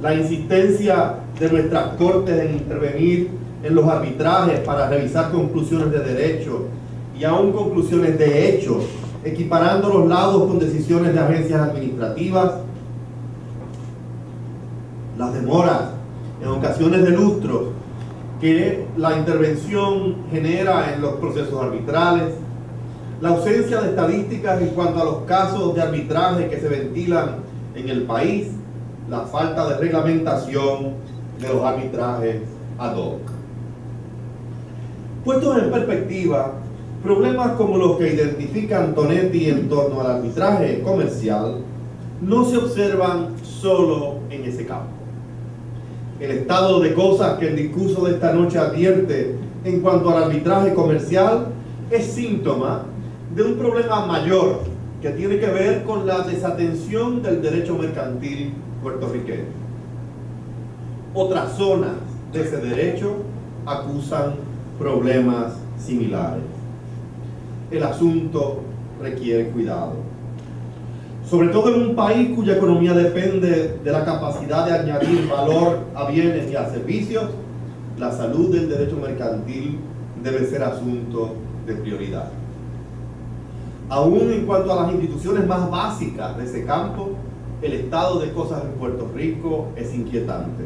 [SPEAKER 1] la insistencia de nuestras cortes en intervenir en los arbitrajes para revisar conclusiones de derecho y aún conclusiones de hecho, equiparando los laudos con decisiones de agencias administrativas, las demoras en ocasiones de lustros que la intervención genera en los procesos arbitrales, la ausencia de estadísticas en cuanto a los casos de arbitraje que se ventilan en el país, la falta de reglamentación de los arbitrajes ad hoc. Puestos en perspectiva, problemas como los que identifica Antonetti en torno al arbitraje comercial no se observan solo en ese campo. El estado de cosas que el discurso de esta noche advierte en cuanto al arbitraje comercial es síntoma de un problema mayor que tiene que ver con la desatención del derecho mercantil puertorriqueño. Otras zonas de ese derecho acusan problemas similares. El asunto requiere cuidado. Sobre todo en un país cuya economía depende de la capacidad de añadir valor a bienes y a servicios, la salud del derecho mercantil debe ser asunto de prioridad. Aún en cuanto a las instituciones más básicas de ese campo, el estado de cosas en Puerto Rico es inquietante.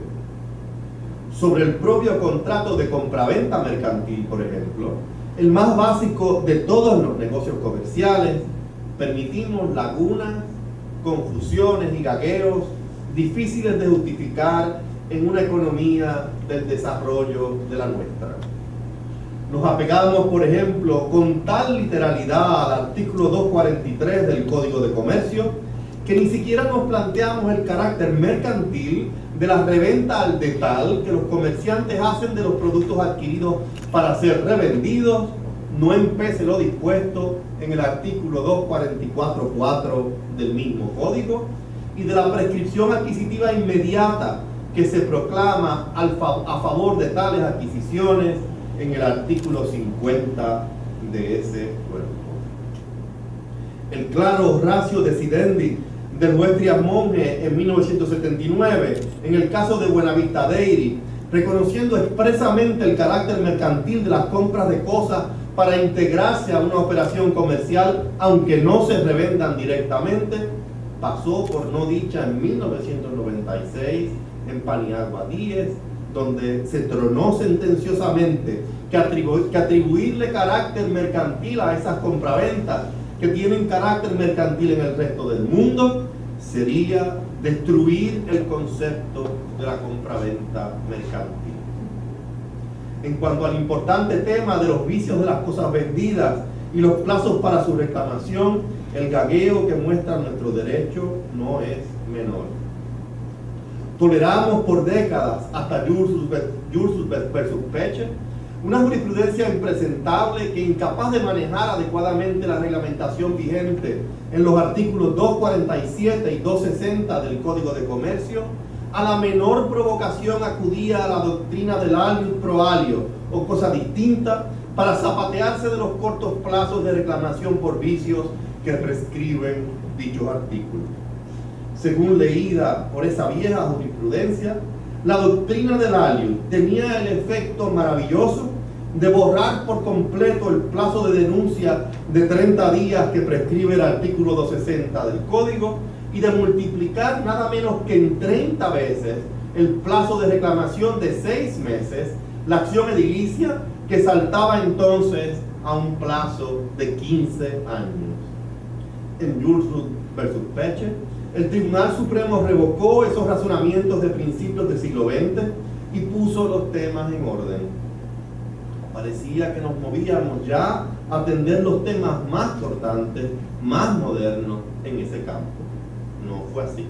[SPEAKER 1] Sobre el propio contrato de compraventa mercantil, por ejemplo, el más básico de todos los negocios comerciales, permitimos lagunas, confusiones y gagueos difíciles de justificar en una economía del desarrollo de la nuestra. Nos apegamos, por ejemplo, con tal literalidad al artículo 243 del Código de Comercio, que ni siquiera nos planteamos el carácter mercantil de la reventa al detal que los comerciantes hacen de los productos adquiridos para ser revendidos, no en pese lo dispuesto en el artículo 244.4 del mismo código, y de la prescripción adquisitiva inmediata que se proclama a favor de tales adquisiciones en el artículo 50 de ese cuerpo. El claro ratio decidendi del juez Trias Monge en 1979, en el caso de Buenavista Dairy, reconociendo expresamente el carácter mercantil de las compras de cosas para integrarse a una operación comercial, aunque no se revendan directamente, pasó por no dicha en 1996 en Paniagua 10, donde se tronó sentenciosamente que atribuirle carácter mercantil a esas compraventas que tienen carácter mercantil en el resto del mundo sería destruir el concepto de la compraventa mercantil. En cuanto al importante tema de los vicios de las cosas vendidas y los plazos para su reclamación, el gagueo que muestra nuestro derecho no es menor. Toleramos por décadas, hasta Ursus versus Peche, una jurisprudencia impresentable que, incapaz de manejar adecuadamente la reglamentación vigente en los artículos 247 y 260 del Código de Comercio, a la menor provocación acudía a la doctrina del alius pro alio o cosa distinta para zapatearse de los cortos plazos de reclamación por vicios que prescriben dichos artículos. Según leída por esa vieja jurisprudencia, la doctrina del alius tenía el efecto maravilloso de borrar por completo el plazo de denuncia de 30 días que prescribe el artículo 260 del Código y de multiplicar nada menos que en 30 veces el plazo de reclamación de 6 meses, la acción edilicia que saltaba entonces a un plazo de 15 años. En Jules versus Peche, el Tribunal Supremo revocó esos razonamientos de principios del siglo XX y puso los temas en orden. Parecía que nos movíamos ya a atender los temas más cortantes, más modernos en ese campo. No fue así.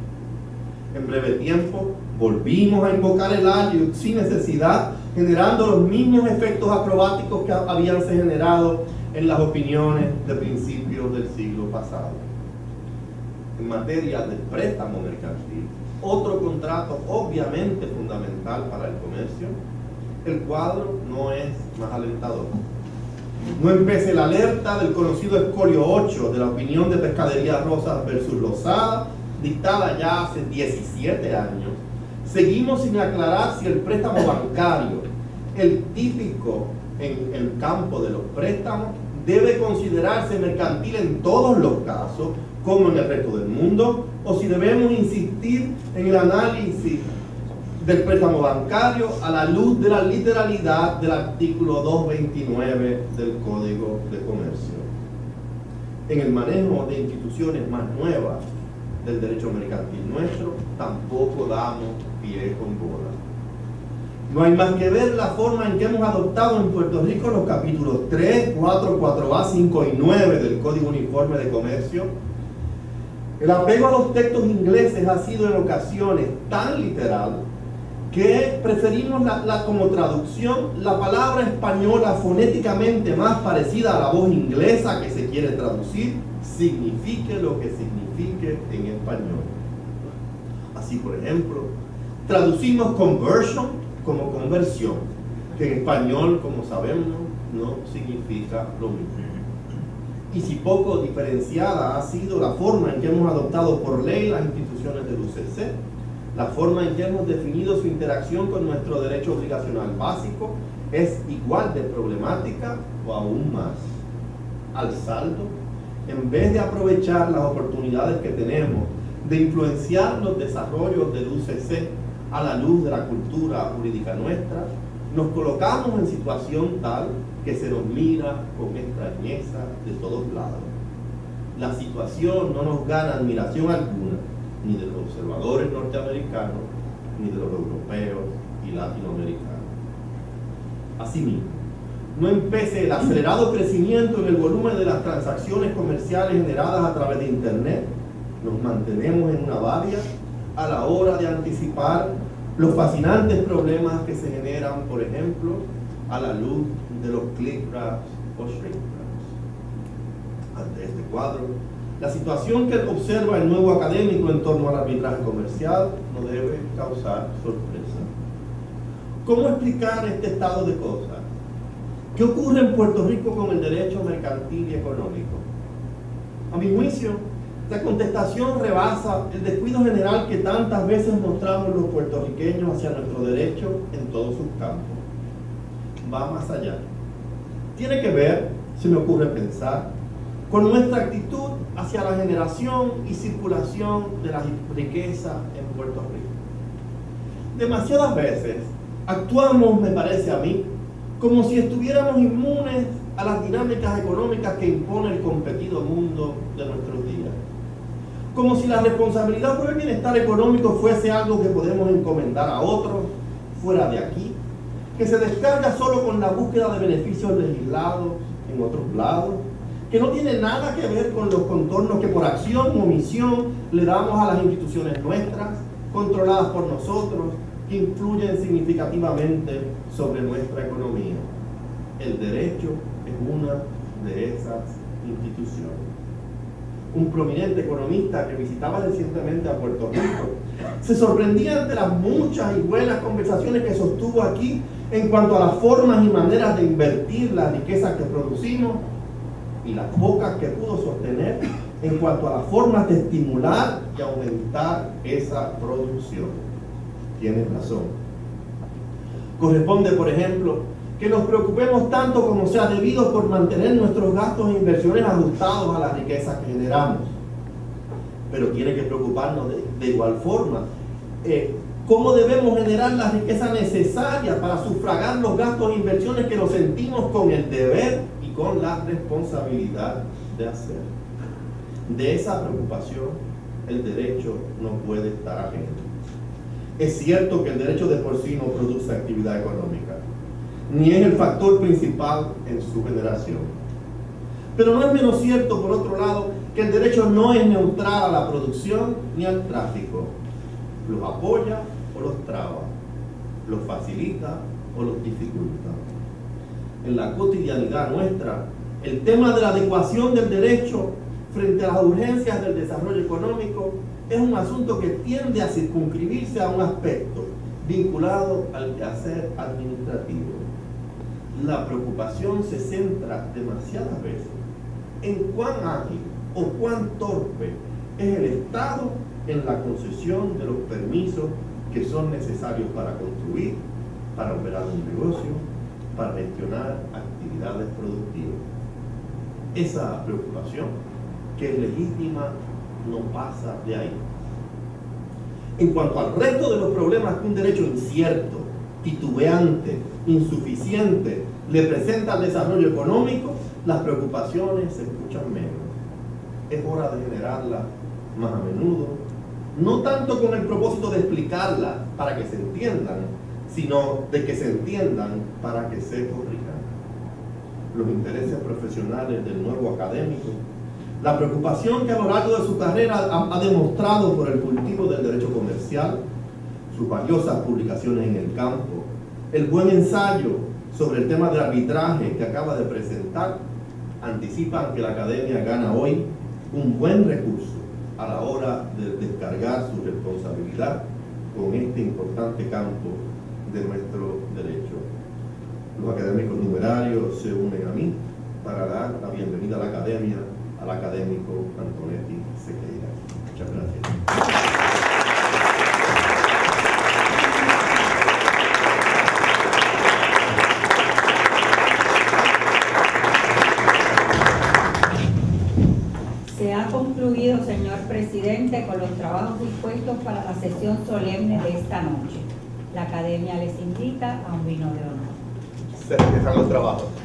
[SPEAKER 1] En breve tiempo volvimos a invocar el aliud sin necesidad, generando los mismos efectos acrobáticos que habían se generado en las opiniones de principios del siglo pasado. En materia de préstamo mercantil, otro contrato obviamente fundamental para el comercio, el cuadro no es más alentador. No empece la alerta del conocido escolio 8 de la opinión de Pescadería Rosas versus Lozada, dictada ya hace 17 años. Seguimos sin aclarar si el préstamo bancario, el típico en el campo de los préstamos, debe considerarse mercantil en todos los casos, como en el resto del mundo, o si debemos insistir en el análisis del préstamo bancario a la luz de la literalidad del artículo 229 del Código de Comercio. En el manejo de instituciones más nuevas del derecho mercantil nuestro, tampoco damos pie con bola. No hay más que ver la forma en que hemos adoptado en Puerto Rico los capítulos 3, 4, 4A, 5 y 9 del Código Uniforme de Comercio. El apego a los textos ingleses ha sido en ocasiones tan literal que preferimos como traducción la palabra española fonéticamente más parecida a la voz inglesa que se quiere traducir, signifique lo que signifique en español. Así, por ejemplo, traducimos conversion como conversión, que en español, como sabemos, no significa lo mismo. Y si poco diferenciada ha sido la forma en que hemos adoptado por ley las instituciones del UCC, la forma en que hemos definido su interacción con nuestro derecho obligacional básico es igual de problemática o aún más. Al saldo, en vez de aprovechar las oportunidades que tenemos de influenciar los desarrollos del UCC a la luz de la cultura jurídica nuestra, nos colocamos en situación tal que se nos mira con extrañeza de todos lados. La situación no nos gana admiración alguna, ni de los observadores norteamericanos, ni de los europeos y latinoamericanos. Asimismo, no empece el acelerado crecimiento en el volumen de las transacciones comerciales generadas a través de Internet, nos mantenemos en una babia a la hora de anticipar los fascinantes problemas que se generan, por ejemplo, a la luz de los click wraps o shrink wraps. Ante este cuadro, la situación que observa el nuevo académico en torno al arbitraje comercial no debe causar sorpresa. ¿Cómo explicar este estado de cosas? ¿Qué ocurre en Puerto Rico con el derecho mercantil y económico? A mi juicio, la contestación rebasa el descuido general que tantas veces mostramos los puertorriqueños hacia nuestro derecho en todos sus campos. Va más allá. Tiene que ver, se me ocurre pensar, con nuestra actitud hacia la generación y circulación de la riqueza en Puerto Rico. Demasiadas veces actuamos, me parece a mí, como si estuviéramos inmunes a las dinámicas económicas que impone el competido mundo de nuestros días. Como si la responsabilidad por el bienestar económico fuese algo que podemos encomendar a otros, fuera de aquí, que se descarga solo con la búsqueda de beneficios legislados en otros lados, que no tiene nada que ver con los contornos que por acción o omisión le damos a las instituciones nuestras, controladas por nosotros, que influyen significativamente sobre nuestra economía. El derecho es una de esas instituciones. Un prominente economista que visitaba recientemente a Puerto Rico se sorprendía ante las muchas y buenas conversaciones que sostuvo aquí en cuanto a las formas y maneras de invertir la riqueza que producimos y las pocas que pudo sostener en cuanto a las formas de estimular y aumentar esa producción. Tienes razón. Corresponde, por ejemplo, que nos preocupemos tanto como sea debido por mantener nuestros gastos e inversiones ajustados a la riqueza que generamos. Pero tiene que preocuparnos de igual forma cómo debemos generar la riqueza necesaria para sufragar los gastos e inversiones que nos sentimos con el deber y con la responsabilidad de hacer. De esa preocupación el derecho no puede estar ajeno. Es cierto que el derecho de por sí no produce actividad económica, ni es el factor principal en su generación. Pero no es menos cierto, por otro lado, que el derecho no es neutral a la producción ni al tráfico. Los apoya o los traba, los facilita o los dificulta. En la cotidianidad nuestra, el tema de la adecuación del derecho frente a las urgencias del desarrollo económico es un asunto que tiende a circunscribirse a un aspecto vinculado al quehacer administrativo. La preocupación se centra demasiadas veces en cuán ágil o cuán torpe es el Estado en la concesión de los permisos que son necesarios para construir, para operar un negocio, para gestionar actividades productivas. Esa preocupación, que es legítima, no pasa de ahí. En cuanto al resto de los problemas que un derecho incierto, titubeante, insuficiente le presenta al desarrollo económico, las preocupaciones se escuchan menos. Es hora de generarlas más a menudo, no tanto con el propósito de explicarlas para que se entiendan, sino de que se entiendan para que se corrijan. Los intereses profesionales del nuevo académico, la preocupación que a lo largo de su carrera ha demostrado por el cultivo del derecho comercial, sus valiosas publicaciones en el campo, el buen ensayo sobre el tema del arbitraje que acaba de presentar, anticipan que la academia gana hoy un buen recurso a la hora de descargar su responsabilidad con este importante campo de nuestro derecho. Los académicos numerarios se unen a mí para dar la bienvenida a la academia al académico Antonetti Sequeira. Muchas gracias.
[SPEAKER 2] Se ha concluido, señor presidente, con los trabajos dispuestos para la sesión solemne de esta noche. La academia les invita a un vino de honor.
[SPEAKER 1] Se empiezan los trabajos.